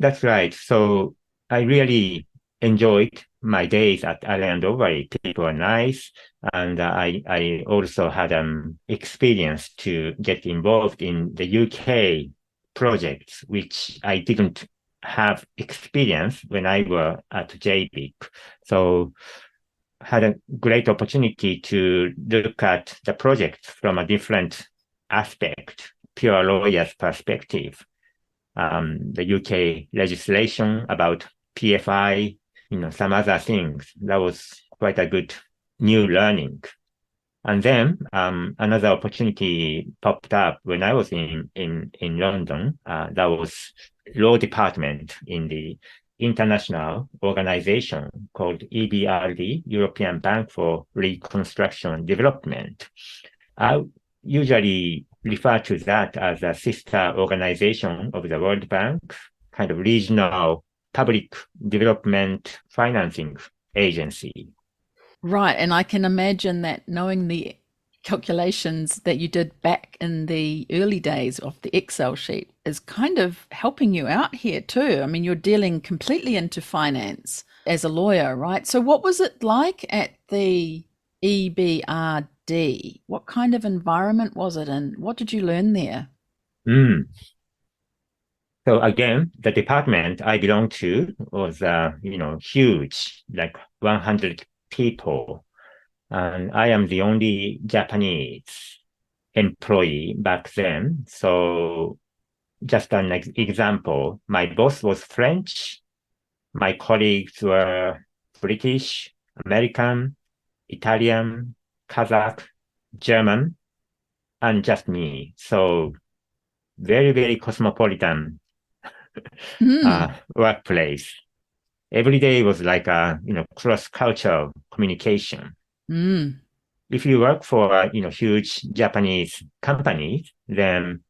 Speaker 2: That's right. So I really enjoyed my days at Island Overy. People are nice. And I also had an experience to get involved in the UK projects, which I didn't have experience when I were at JBIC. So had a great opportunity to look at the project from a different aspect, pure lawyer's perspective. The UK legislation about PFI, some other things. That was quite a good new learning. And then another opportunity popped up when I was in London. That was law department in the international organization called EBRD, European Bank for Reconstruction and Development. I usually refer to that as a sister organization of the World Bank, kind of regional public development financing agency.
Speaker 1: Right. And I can imagine that knowing the calculations that you did back in the early days of the Excel sheet is kind of helping you out here too. I mean, you're dealing completely into finance as a lawyer, right? So, what was it like at the EBRD? What kind of environment was it in? What did you learn there?
Speaker 2: Mm. So again, the department I belong to was, huge, like 100 people. And I am the only Japanese employee back then. So just an example, my boss was French. My colleagues were British, American, Italian, Kazakh, German, and just me. So very, very cosmopolitan
Speaker 1: Hmm.
Speaker 2: workplace. Every day was like a, cross-cultural communication.
Speaker 1: Mm.
Speaker 2: If you work for a, huge Japanese company, then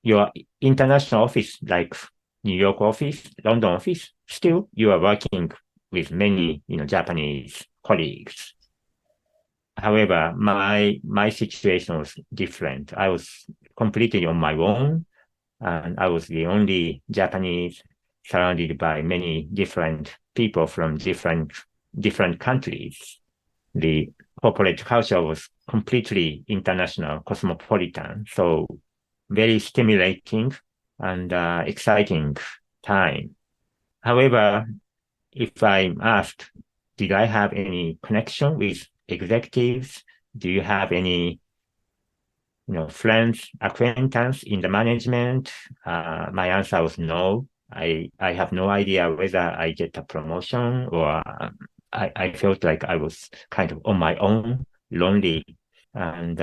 Speaker 2: your international office, like New York office, London office, still you are working with many, Japanese colleagues. However, my situation was different. I was completely on my own, and I was the only Japanese surrounded by many different people from different countries. The corporate culture was completely international, cosmopolitan. So very stimulating and exciting time. However, if I'm asked, did I have any connection with executives? Do you have any, friends, acquaintance in the management? My answer was no. I have no idea whether I get a promotion or I felt like I was kind of on my own, lonely. And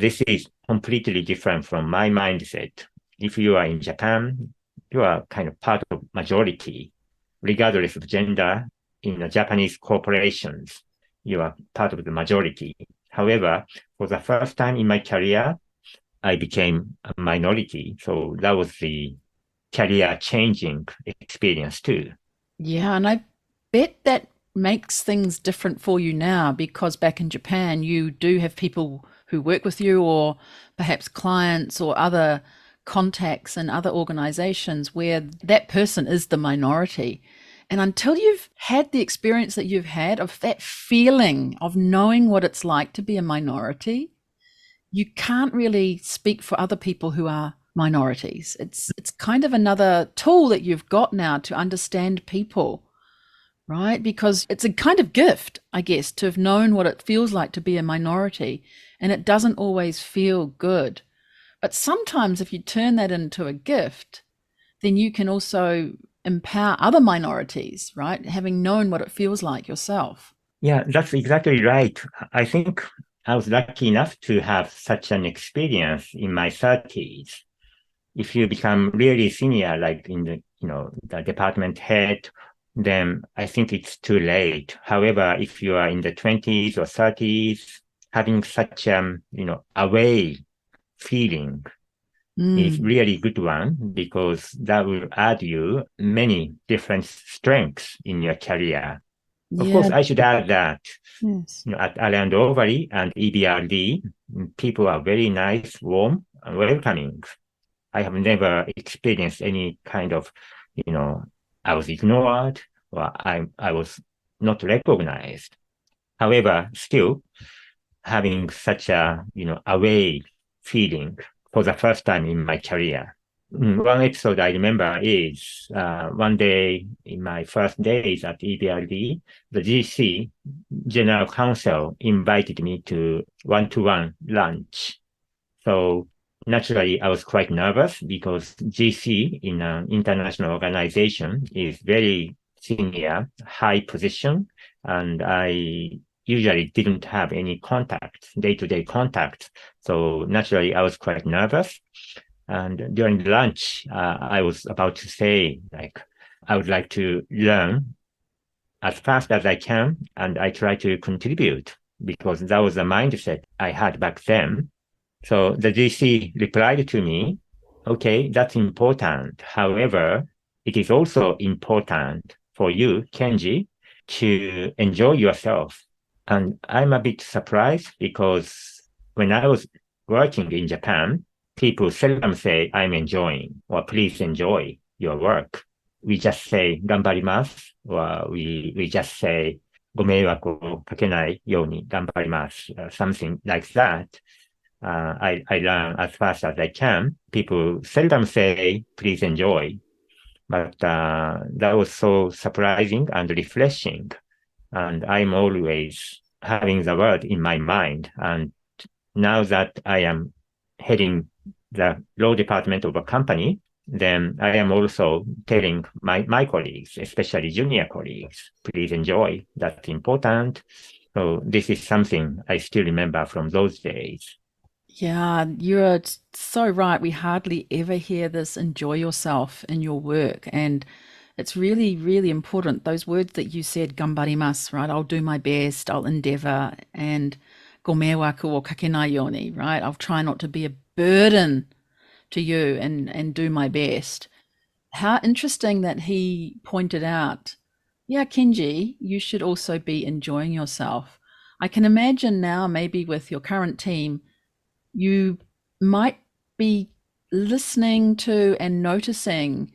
Speaker 2: this is completely different from my mindset. If you are in Japan, you are kind of part of majority, regardless of gender. In the Japanese corporations, you are part of the majority. However, for the first time in my career, I became a minority. So that was the career changing experience too.
Speaker 1: Yeah, and I bet that makes things different for you now because back in Japan, you do have people who work with you, or perhaps clients or other contacts in other organizations where that person is the minority. And until you've had the experience that you've had of that feeling of knowing what it's like to be a minority, you can't really speak for other people who are minorities. It's kind of another tool that you've got now to understand people, right? Because it's a kind of gift, I guess, to have known what it feels like to be a minority, and it doesn't always feel good. But sometimes if you turn that into a gift, then you can also empower other minorities, right? Having known what it feels like yourself.
Speaker 2: Yeah, that's exactly right. I think I was lucky enough to have such an experience in my 30s. If you become really senior, like in the department head, then I think it's too late. However, if you are in the 20s or 30s, having such away feeling is
Speaker 1: Mm.
Speaker 2: really good one because that will add you many different strengths in your career. Of course,
Speaker 1: Yeah.
Speaker 2: I should add that
Speaker 1: Yes.
Speaker 2: at Alliand Overy and EBRD, people are very nice, warm, and welcoming. I have never experienced any kind of, you know, I was ignored or I was not recognized. However, still having such a, away feeling for the first time in my career. One episode I remember is one day in my first days at EBRD, the GC, General Counsel, invited me to one-to-one lunch. So naturally, I was quite nervous because GC in an international organization is very senior, high position, and I usually didn't have any contact, day-to-day contact. So naturally, I was quite nervous. And during the lunch, I was about to say, like, I would like to learn as fast as I can, and I try to contribute because that was the mindset I had back then. So the GC replied to me, okay, that's important. However, it is also important for you, Kenji, to enjoy yourself. And I'm a bit surprised because when I was working in Japan, people seldom say, I'm enjoying or please enjoy your work. We just say, 頑張ります or we just say, ご迷惑をかけないように頑張ります something like that. I learn as fast as I can. People seldom say, please enjoy. But that was so surprising and refreshing. And I'm always having the word in my mind. And now that I am heading the law department of a company, then I am also telling my colleagues, especially junior colleagues, please enjoy. That's important. So this is something I still remember from those days.
Speaker 1: Yeah, you're so right. We hardly ever hear this enjoy yourself in your work. And it's really, really important. Those words that you said, gambarimasu, right? I'll do my best, I'll endeavor, and gomewaku o kakenai yoni, right? I'll try not to be a burden to you and do my best. How interesting that he pointed out, yeah, Kenji, you should also be enjoying yourself. I can imagine now, maybe with your current team, you might be listening to and noticing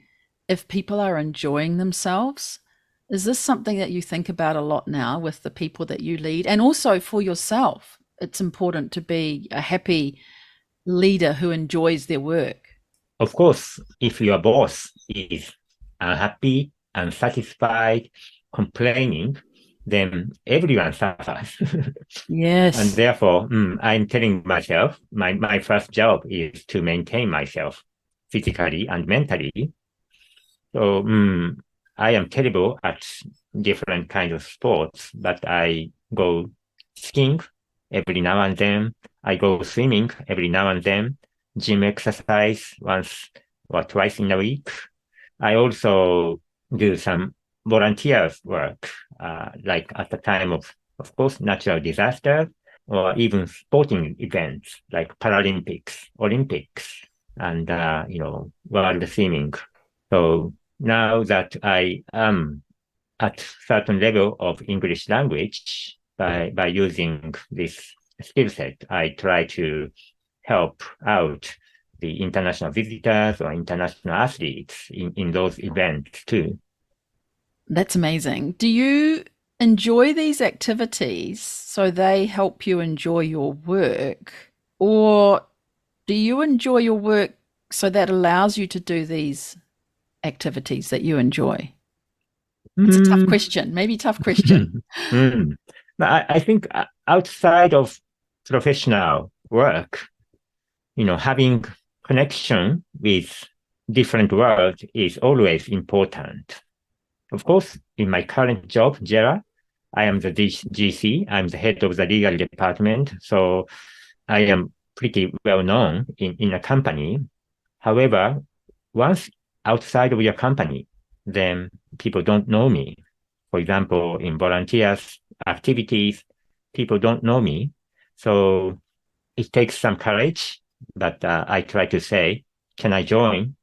Speaker 1: if people are enjoying themselves. Is this something that you think about a lot now with the people that you lead? And also for yourself, it's important to be a happy leader who enjoys their work.
Speaker 2: Of course, if your boss is unhappy, unsatisfied, complaining, then everyone suffers.
Speaker 1: Yes.
Speaker 2: And therefore, I'm telling myself, my first job is to maintain myself physically and mentally. So I am terrible at different kinds of sports, but I go skiing every now and then. I go swimming every now and then, gym exercise once or twice in a week. I also do some volunteers work, like at the time of course, natural disaster or even sporting events like Paralympics, Olympics, and, world swimming. So now that I am at certain level of English language by using this skill set, I try to help out the international visitors or international athletes in those events too.
Speaker 1: That's amazing. Do you enjoy these activities so they help you enjoy your work? Or do you enjoy your work so that allows you to do these activities that you enjoy? It's a tough question, maybe tough question.
Speaker 2: I think outside of professional work, having connection with different worlds is always important. Of course, in my current job, Jera, I am the GC. I'm the head of the legal department. So I am pretty well known in a company. However, once outside of your company, then people don't know me. For example, in volunteers activities, people don't know me. So it takes some courage, but I try to say, can I join?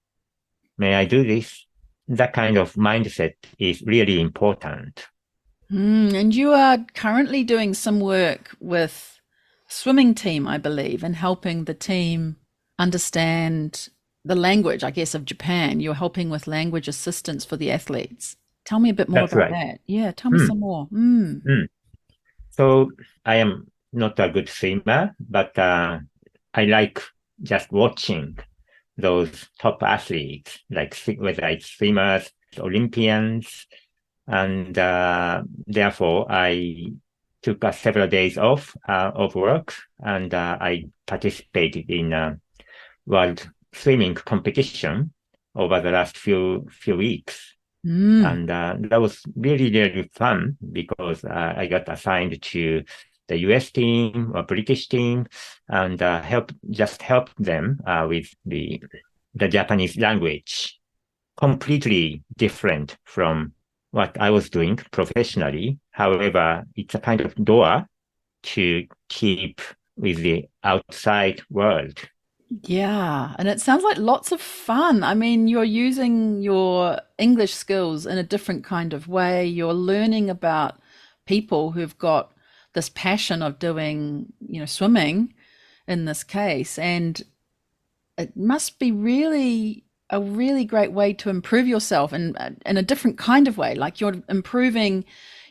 Speaker 2: May I do this? That kind of mindset is really important.
Speaker 1: And you are currently doing some work with swimming team, I believe, and helping the team understand the language, I guess, of Japan. You're helping with language assistance for the athletes. Tell me a bit more
Speaker 2: That's
Speaker 1: about
Speaker 2: right.
Speaker 1: that. Yeah, tell me some more.
Speaker 2: So I am not a good swimmer, but I like just watching those top athletes, like whether it's swimmers, Olympians, and therefore I took several days off of work, and I participated in a world swimming competition over the last few weeks. And that was really, really fun because I got assigned to the US team or British team and help them with the Japanese language completely different from what I was doing professionally. However, it's a kind of door to keep with the outside world.
Speaker 1: Yeah, and it sounds like lots of fun. I mean, you're using your English skills in a different kind of way. You're learning about people who've got this passion of doing, swimming in this case. And it must be really a really great way to improve yourself in a different kind of way. Like you're improving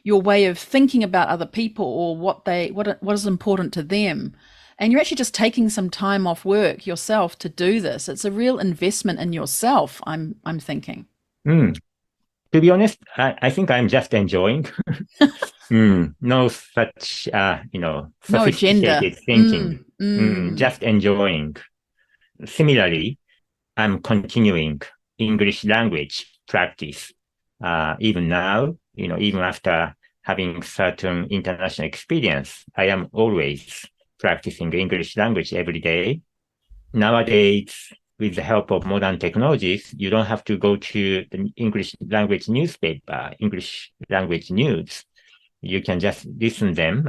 Speaker 1: your way of thinking about other people or what is important to them. And you're actually just taking some time off work yourself to do this. It's a real investment in yourself, I'm thinking.
Speaker 2: Mm. To be honest, I think I'm just enjoying. No such,
Speaker 1: No agenda.
Speaker 2: sophisticated thinking. Just
Speaker 1: Mm.
Speaker 2: enjoying. Similarly, I'm continuing English language practice. Even now, even after having certain international experience, I am always practicing English language every day. Nowadays, with the help of modern technologies, you don't have to go to the English language newspaper, English language news. You can just listen them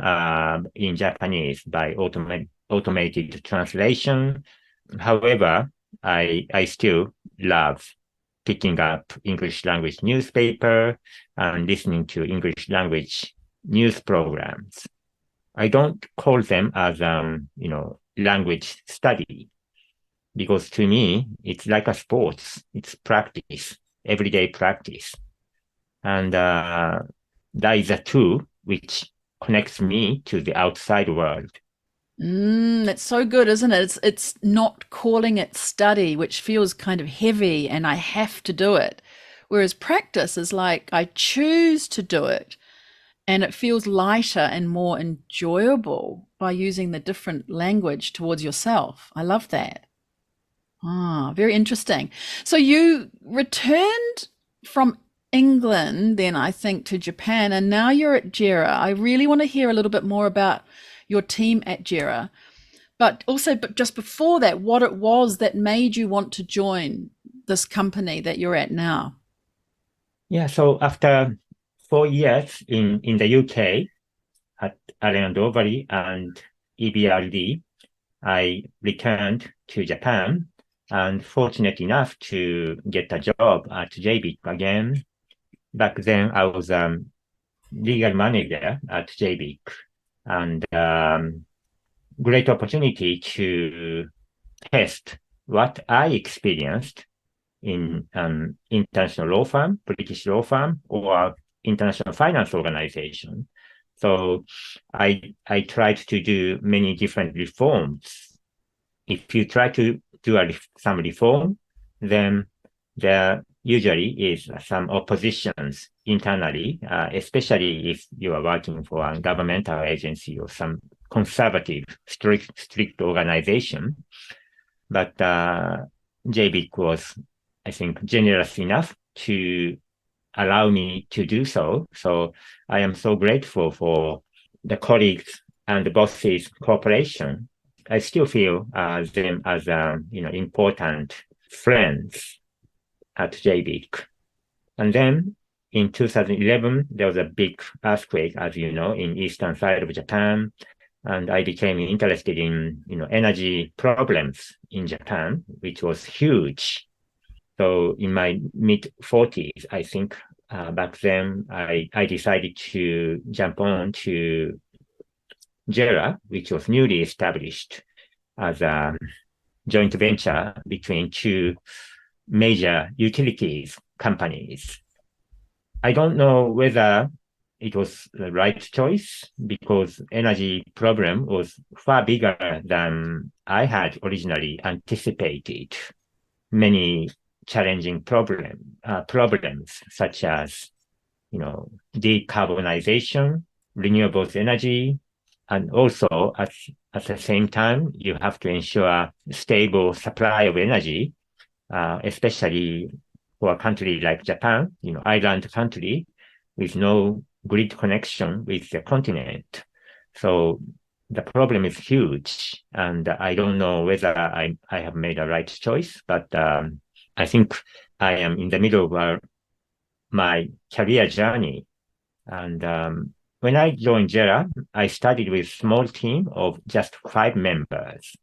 Speaker 2: in Japanese by automated translation. However, I still love picking up English language newspaper and listening to English language news programs. I don't call them as language study because to me it's like a sports. It's practice, everyday practice, and that is a tool which connects me to the outside world.
Speaker 1: It's so good, isn't it? It's not calling it study, which feels kind of heavy and I have to do it. Whereas practice is like I choose to do it and it feels lighter and more enjoyable by using the different language towards yourself. I love that. Ah, very interesting. So you returned from England, then I think to Japan, and now you're at Jera. I really want to hear a little bit more about your team at Jera, but just before that, what it was that made you want to join this company that you're at now.
Speaker 2: Yeah, so after 4 years in the UK at Allen& Overy and EBRD, I returned to Japan and fortunate enough to get a job at JBIC again. Back then, I was legal manager at JBIC and great opportunity to test what I experienced in an international law firm, British law firm, or international finance organization. So I tried to do many different reforms. If you try to do some reform, then there usually is some oppositions internally, especially if you are working for a governmental agency or some conservative, strict organization. But JBIC was, I think, generous enough to allow me to do so. So I am so grateful for the colleagues and the bosses' cooperation. I still feel them as important friends at JBIC. And then in 2011, there was a big earthquake, as you know, in eastern side of Japan. And I became interested in, energy problems in Japan, which was huge. So in my mid 40s, I think back then, I decided to jump on to Jera, which was newly established as a joint venture between two major utilities companies. I don't know whether it was the right choice because energy problem was far bigger than I had originally anticipated. Many challenging problems such as, decarbonization, renewables energy, and also at the same time, you have to ensure stable supply of energy, especially for a country like Japan, island country with no grid connection with the continent. So the problem is huge, and I don't know whether I have made a right choice, but I think I am in the middle of my career journey. And when I joined Jera, I started with a small team of just 5 members.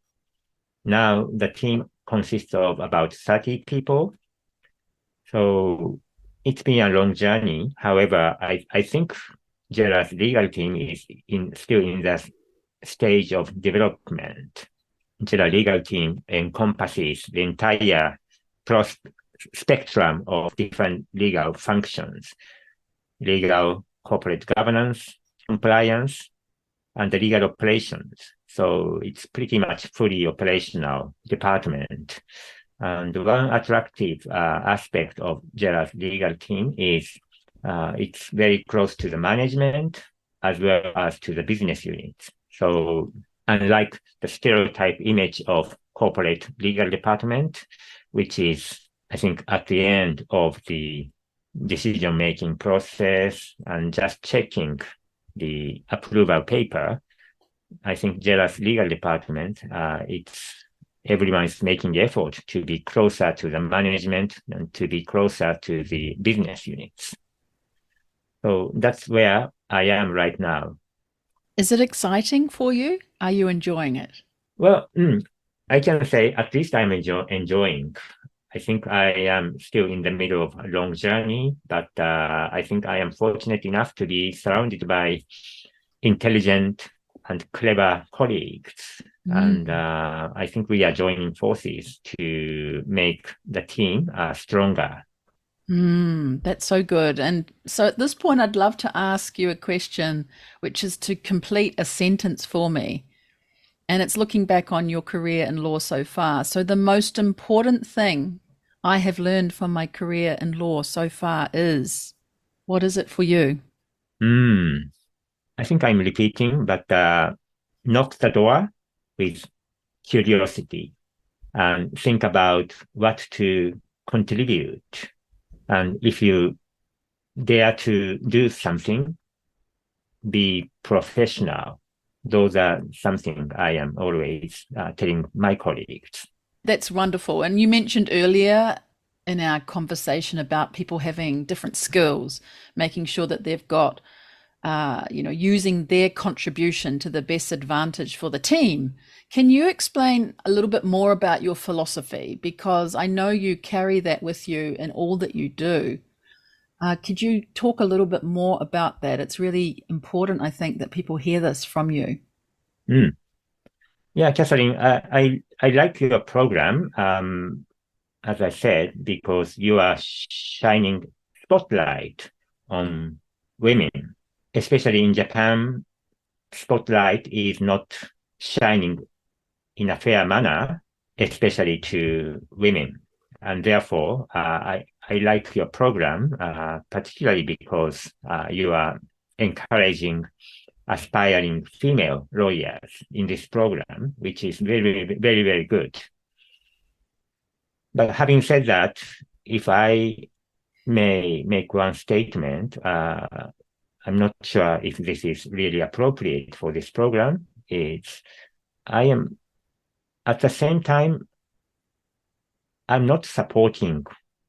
Speaker 2: Now the team consists of about 30 people. So it's been a long journey. However, I think Jera's legal team is still in the stage of development. Jera legal team encompasses the entire spectrum of different legal functions: legal, corporate governance, compliance, and the legal operations. So it's pretty much fully operational department. And one attractive aspect of Jera's legal team is it's very close to the management as well as to the business units. So unlike the stereotype image of corporate legal department, which is, I think, at the end of the decision-making process and just checking the approval paper, I think Jera's legal department, everyone is making the effort to be closer to the management and to be closer to the business units. So that's where I am right now.
Speaker 1: Is it exciting for you? Are you enjoying it?
Speaker 2: Well, I can say at least I'm enjoying. I think I am still in the middle of a long journey, but I think I am fortunate enough to be surrounded by intelligent and clever colleagues. And I think we are joining forces to make the team stronger.
Speaker 1: That's so good. And so at this point, I'd love to ask you a question, which is to complete a sentence for me. And it's looking back on your career in law so far. So the most important thing I have learned from my career in law so far is, what is it for you?
Speaker 2: I think I'm repeating, but knock the door with curiosity and think about what to contribute. And if you dare to do something, be professional. Those are something I am always telling my colleagues.
Speaker 1: That's wonderful. And you mentioned earlier in our conversation about people having different skills, making sure that they've got, using their contribution to the best advantage for the team. Can you explain a little bit more about your philosophy? Because I know you carry that with you in all that you do. Could you talk a little bit more about that? It's really important, I think, that people hear this from you.
Speaker 2: Yeah, Catherine, I like your program, as I said, because you are shining spotlight on women, especially in Japan. Spotlight is not shining in a fair manner, especially to women. And therefore, I like your program, particularly because you are encouraging aspiring female lawyers in this program, which is very, very, very good. But having said that, if I may make one statement, I'm not sure if this is really appropriate for this program. I am, at the same time, I'm not supporting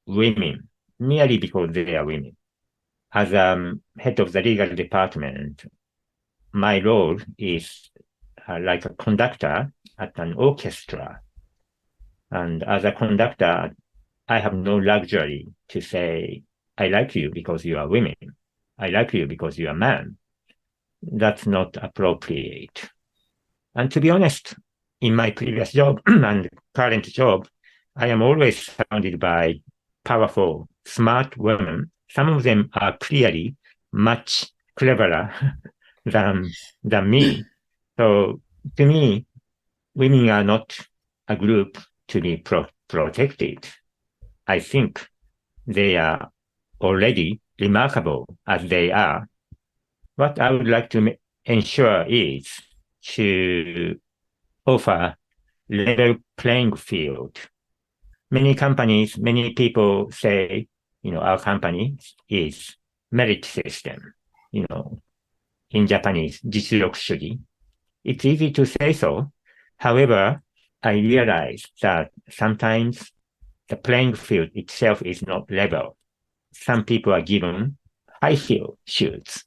Speaker 2: women merely because they are women. As head of the legal department, my role is like a conductor at an orchestra. And as a conductor, I have no luxury to say, I like you because you are women. I like you because you are man. That's not appropriate. And to be honest, in my previous job and current job, I am always surrounded by powerful, smart women. Some of them are clearly much cleverer than me. So to me, women are not a group to be protected. I think they are already remarkable as they are. What I would like to ensure is to offer level playing field. Many companies, many people say, our company is merit system, in Japanese, 実力主義. It's easy to say so. However, I realize that sometimes the playing field itself is not level. Some people are given high heel shoes.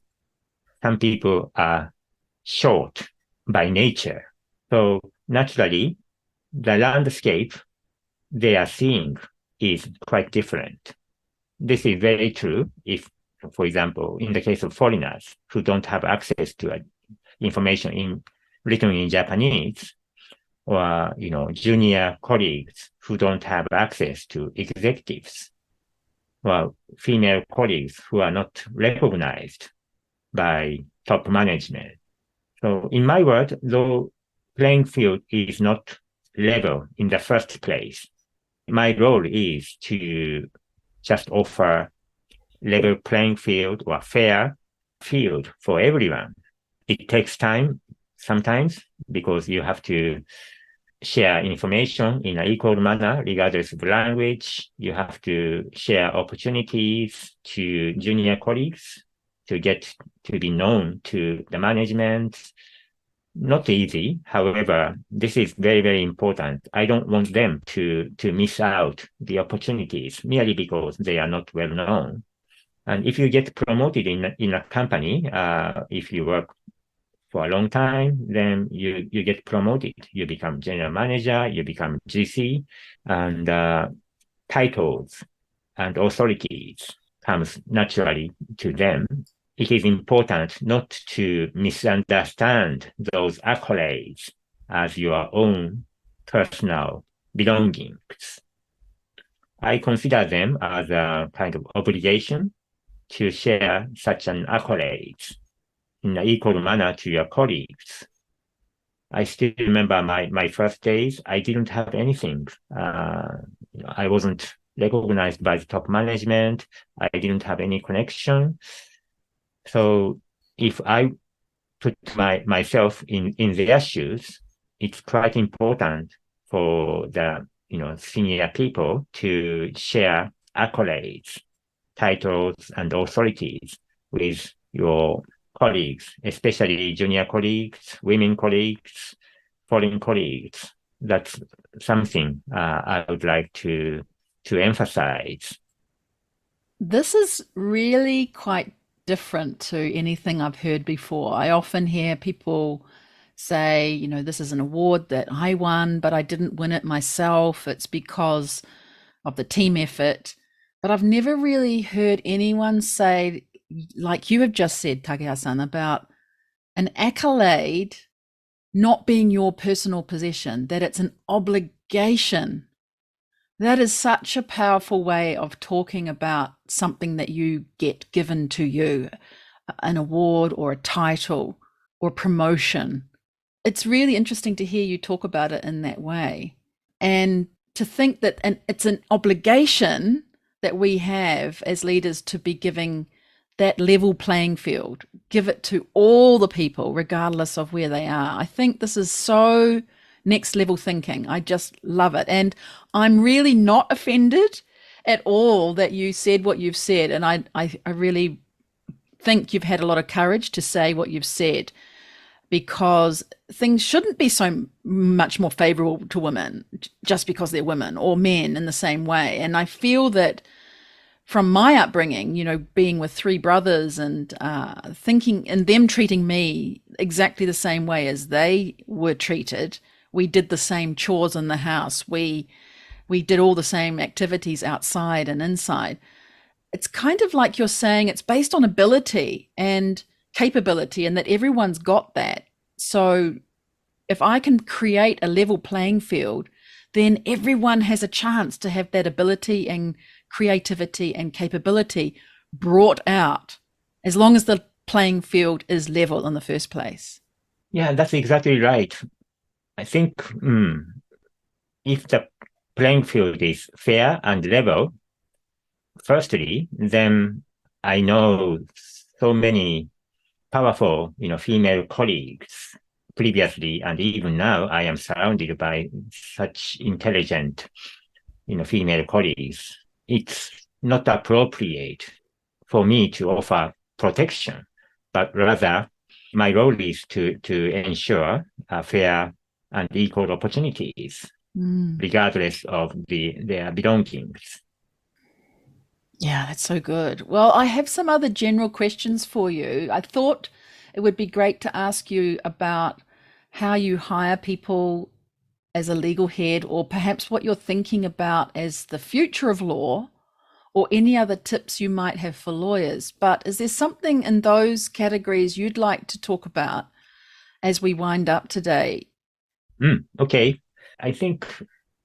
Speaker 2: Some people are short by nature. So naturally, the landscape they are seeing is quite different. This is very true if, for example, in the case of foreigners who don't have access to information written in Japanese, or junior colleagues who don't have access to executives, or female colleagues who are not recognized by top management. So in my word, the playing field is not level in the first place. My role is to just offer level playing field or fair field for everyone. It takes time sometimes because you have to share information in an equal manner, regardless of language. You have to share opportunities to junior colleagues to get to be known to the management. Not easy. However, this is very, very important. I don't want them to miss out the opportunities merely because they are not well known. And if you get promoted in a company, if you work for a long time, then you get promoted. You become general manager, you become GC, and titles and authorities comes naturally to them. It is important not to misunderstand those accolades as your own personal belongings. I consider them as a kind of obligation to share such an accolades in an equal manner to your colleagues. I still remember my first days. I didn't have anything. I wasn't recognized by the top management. I didn't have any connection. So if I put myself in their shoes, it's quite important for the senior people to share accolades, titles, and authorities with your colleagues, especially junior colleagues, women colleagues, foreign colleagues. That's something I would like to emphasize.
Speaker 1: This is really quite different to anything I've heard before. I often hear people say, this is an award that I won, but I didn't win it myself. It's because of the team effort. But I've never really heard anyone say, like you have just said, Tagaya-san, about an accolade not being your personal possession, that it's an obligation. That is such a powerful way of talking about something that you get given to you, an award or a title or promotion. It's really interesting to hear you talk about it in that way. And to think that it's an obligation that we have as leaders to be giving that level playing field, give it to all the people, regardless of where they are. I think this is so next level thinking. I just love it. And I'm really not offended at all that you said what you've said. And I really think you've had a lot of courage to say what you've said, because things shouldn't be so much more favorable to women just because they're women, or men in the same way. And I feel that from my upbringing, being with three brothers and thinking and them treating me exactly the same way as they were treated. We did the same chores in the house. We did all the same activities outside and inside. It's kind of like you're saying it's based on ability and capability, and that everyone's got that. So if I can create a level playing field, then everyone has a chance to have that ability and creativity and capability brought out, as long as the playing field is level in the first place.
Speaker 2: Yeah, that's exactly right. I think if the playing field is fair and level, firstly, then I know so many powerful, female colleagues previously, and even now I am surrounded by such intelligent, female colleagues. It's not appropriate for me to offer protection, but rather my role is to ensure fair and equal opportunities regardless of their belongings.
Speaker 1: Yeah, that's so good. Well, I have some other general questions for you. I thought it would be great to ask you about how you hire people as a legal head, or perhaps what you're thinking about as the future of law, or any other tips you might have for lawyers. But is there something in those categories you'd like to talk about as we wind up today?
Speaker 2: Okay. I think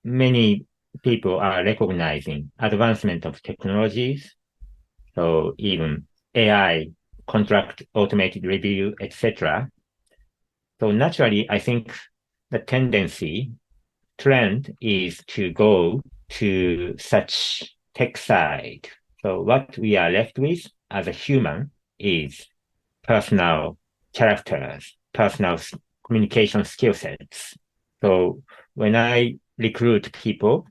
Speaker 2: many people are recognizing advancement of technologies. So even AI, contract automated review, etc. So naturally, I think the trend is to go to such tech side. So what we are left with as a human is personal characters, personal communication skill sets. So when I recruit people,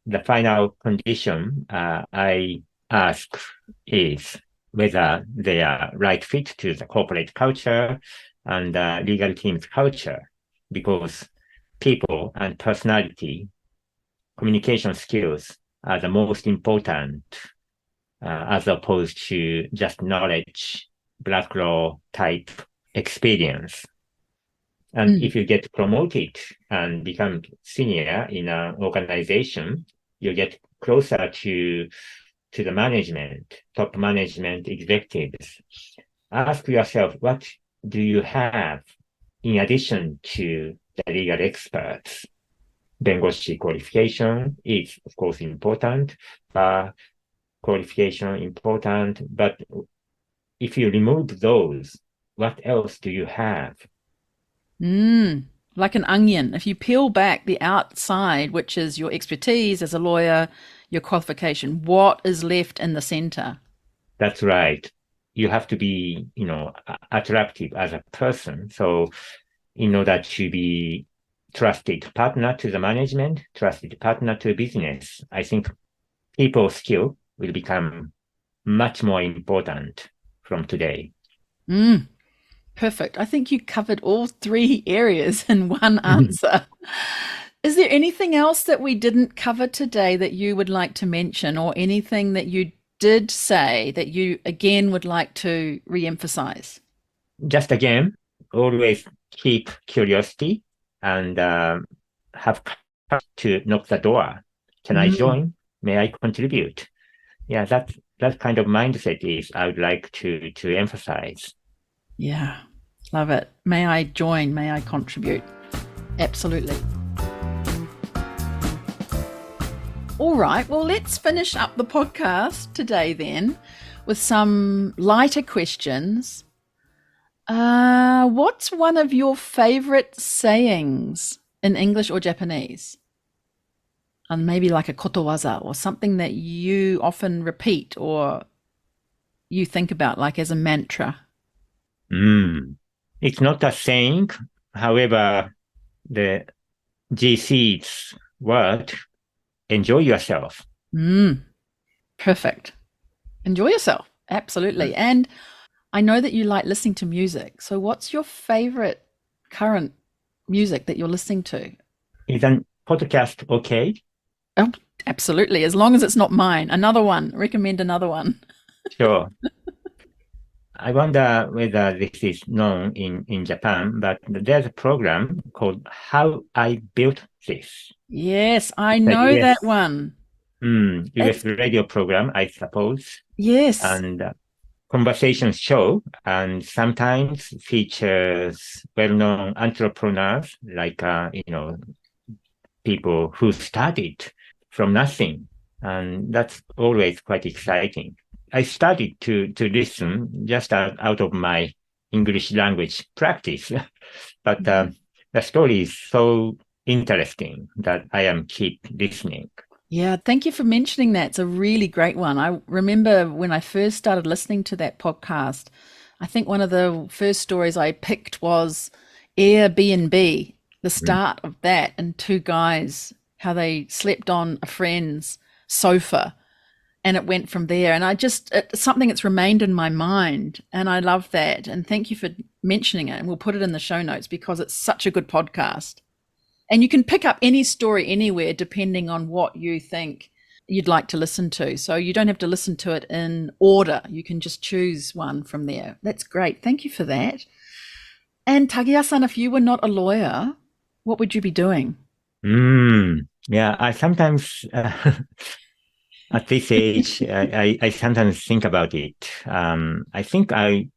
Speaker 2: the final condition I ask is whether they are right fit to the corporate culture and legal team's culture, because people and personality, communication skills are the most important as opposed to just knowledge, black law type experience. And if you get promoted and become senior in an organization, you get closer to the management, top management executives. Ask yourself, what do you have in addition to the legal experts? 弁護士 qualification is, of course, important. Qualification important. But if you remove those, what else do you have?
Speaker 1: Like an onion. If you peel back the outside, which is your expertise as a lawyer, your qualification, what is left in the center?
Speaker 2: That's right. You have to be, attractive as a person. So in order to be trusted partner to the management, trusted partner to business, I think people skill will become much more important from today.
Speaker 1: Perfect. I think you covered all three areas in one answer. Is there anything else that we didn't cover today that you would like to mention, or anything that you did say that you again would like to re-emphasize?
Speaker 2: Just again, always keep curiosity and have to knock the door. Can I join? May I contribute? Yeah, that kind of mindset is I would like to emphasize.
Speaker 1: Yeah, love it. May I join? May I contribute? Absolutely. All right, well, let's finish up the podcast today then with some lighter questions. What's one of your favorite sayings in English or Japanese? And maybe like a kotowaza, or something that you often repeat or you think about like as a mantra.
Speaker 2: It's not a saying. However, the GC's word, enjoy yourself.
Speaker 1: Perfect. Enjoy yourself. Absolutely. And I know that you like listening to music. So what's your favorite current music that you're listening to?
Speaker 2: Is a podcast okay?
Speaker 1: Oh, absolutely. As long as it's not mine. Another one. Recommend another one.
Speaker 2: Sure. I wonder whether this is known in Japan, but there's a program called How I Built This.
Speaker 1: Yes, I know that one.
Speaker 2: US radio program, I suppose.
Speaker 1: Yes.
Speaker 2: And conversation show, and sometimes features well-known entrepreneurs like, people who started from nothing. And that's always quite exciting. I started to listen just out of my English language practice, but the story is so interesting that I am keep listening.
Speaker 1: Yeah, thank you for mentioning that. It's a really great one. I remember when I first started listening to that podcast, I think one of the first stories I picked was Airbnb, the start of that, and two guys, how they slept on a friend's sofa, and it went from there. And it's something that's remained in my mind, and I love that. And thank you for mentioning it. And we'll put it in the show notes because it's such a good podcast. And you can pick up any story anywhere depending on what you think you'd like to listen to. So you don't have to listen to it in order. You can just choose one from there. That's great. Thank you for that. And Tagaya-san, if you were not a lawyer, what would you be doing?
Speaker 2: Yeah, I sometimes, at this age, I sometimes think about it. I think I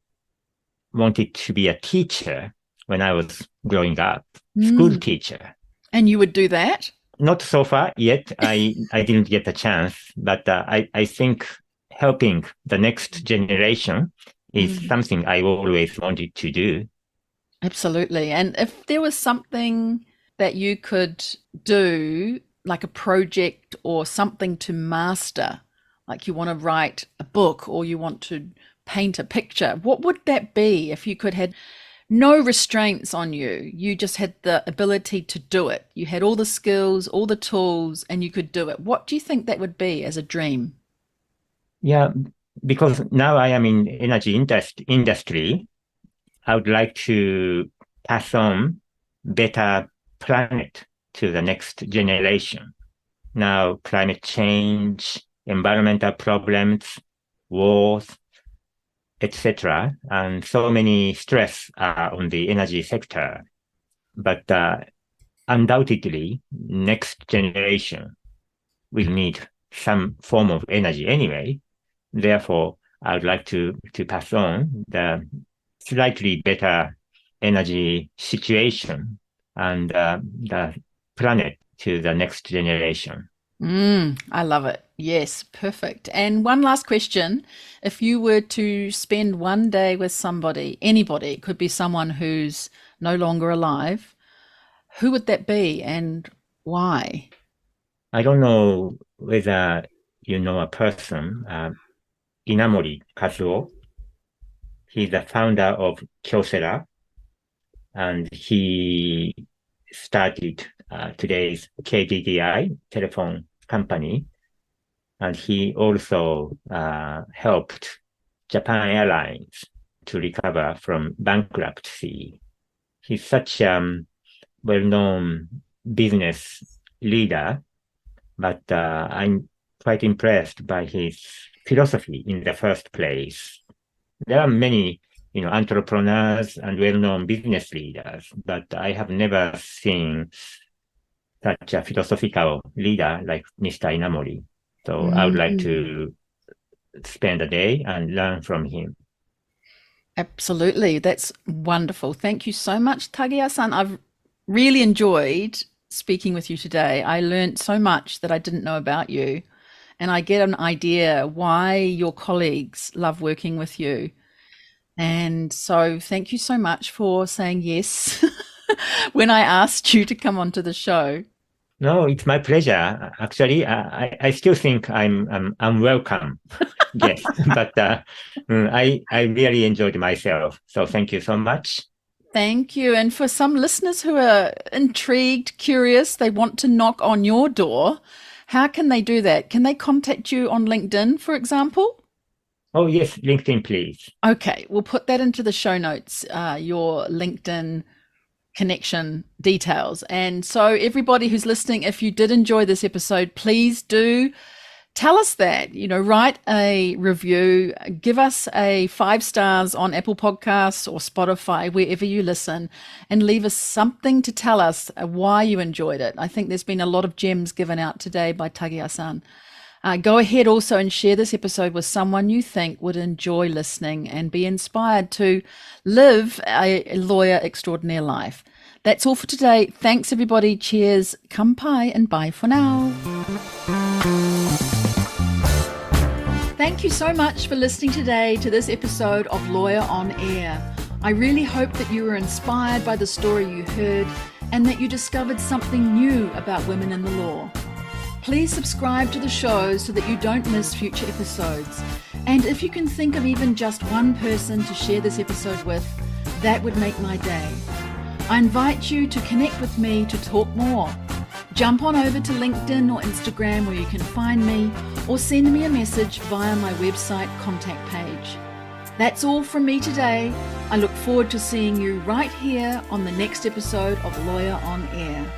Speaker 2: wanted to be a teacher when I was growing up, school teacher.
Speaker 1: And you would do that?
Speaker 2: Not so far yet. I didn't get a chance, but I think helping the next generation is something I always wanted to do.
Speaker 1: Absolutely. And if there was something that you could do, like a project or something to master, like you want to write a book or you want to paint a picture, what would that be if you could have no restraints on you? You just had the ability to do it. You had all the skills, all the tools, and you could do it. What do you think that would be as a dream?
Speaker 2: Yeah, because now I am in energy industry, I would like to pass on better planet to the next generation. Now, climate change, environmental problems, wars, etc., and so many stress on the energy sector. But undoubtedly, next generation will need some form of energy anyway. Therefore, I would like to pass on the slightly better energy situation and the planet to the next generation.
Speaker 1: I love it. Yes, perfect. And one last question. If you were to spend one day with somebody, anybody, it could be someone who's no longer alive, who would that be and why?
Speaker 2: I don't know whether you know a person, Inamori Kazuo. He's the founder of Kyocera, and he started today's KDDI telephone company, and he also helped Japan Airlines to recover from bankruptcy. He's such a well-known business leader, but I'm quite impressed by his philosophy in the first place. There are many, entrepreneurs and well-known business leaders, but I have never seen such a philosophical leader like Mr. Inamori. So I would like to spend a day and learn from him.
Speaker 1: Absolutely. That's wonderful. Thank you so much, Tagaya-san. I've really enjoyed speaking with you today. I learned so much that I didn't know about you, and I get an idea why your colleagues love working with you. And so thank you so much for saying yes when I asked you to come onto the show.
Speaker 2: No, it's my pleasure. Actually, I still think I'm unwelcome guest, but I really enjoyed myself. So thank you so much.
Speaker 1: Thank you. And for some listeners who are intrigued, curious, they want to knock on your door, how can they do that? Can they contact you on LinkedIn, for example?
Speaker 2: Oh, yes, LinkedIn, please.
Speaker 1: Okay, we'll put that into the show notes, your LinkedIn connection details. And so everybody who's listening, if you did enjoy this episode, please do tell us that, write a review, give us a 5 stars on Apple Podcasts or Spotify, wherever you listen, and leave us something to tell us why you enjoyed it. I think there's been a lot of gems given out today by Tagaya-san. Go ahead also and share this episode with someone you think would enjoy listening and be inspired to live a lawyer extraordinaire life. That's all for today. Thanks, everybody. Cheers, kampai, and bye for now. Thank you so much for listening today to this episode of Lawyer on Air. I really hope that you were inspired by the story you heard and that you discovered something new about women in the law. Please subscribe to the show so that you don't miss future episodes. And if you can think of even just one person to share this episode with, that would make my day. I invite you to connect with me to talk more. Jump on over to LinkedIn or Instagram where you can find me, or send me a message via my website contact page. That's all from me today. I look forward to seeing you right here on the next episode of Lawyer on Air.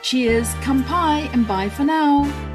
Speaker 1: Cheers, kampai, and bye for now.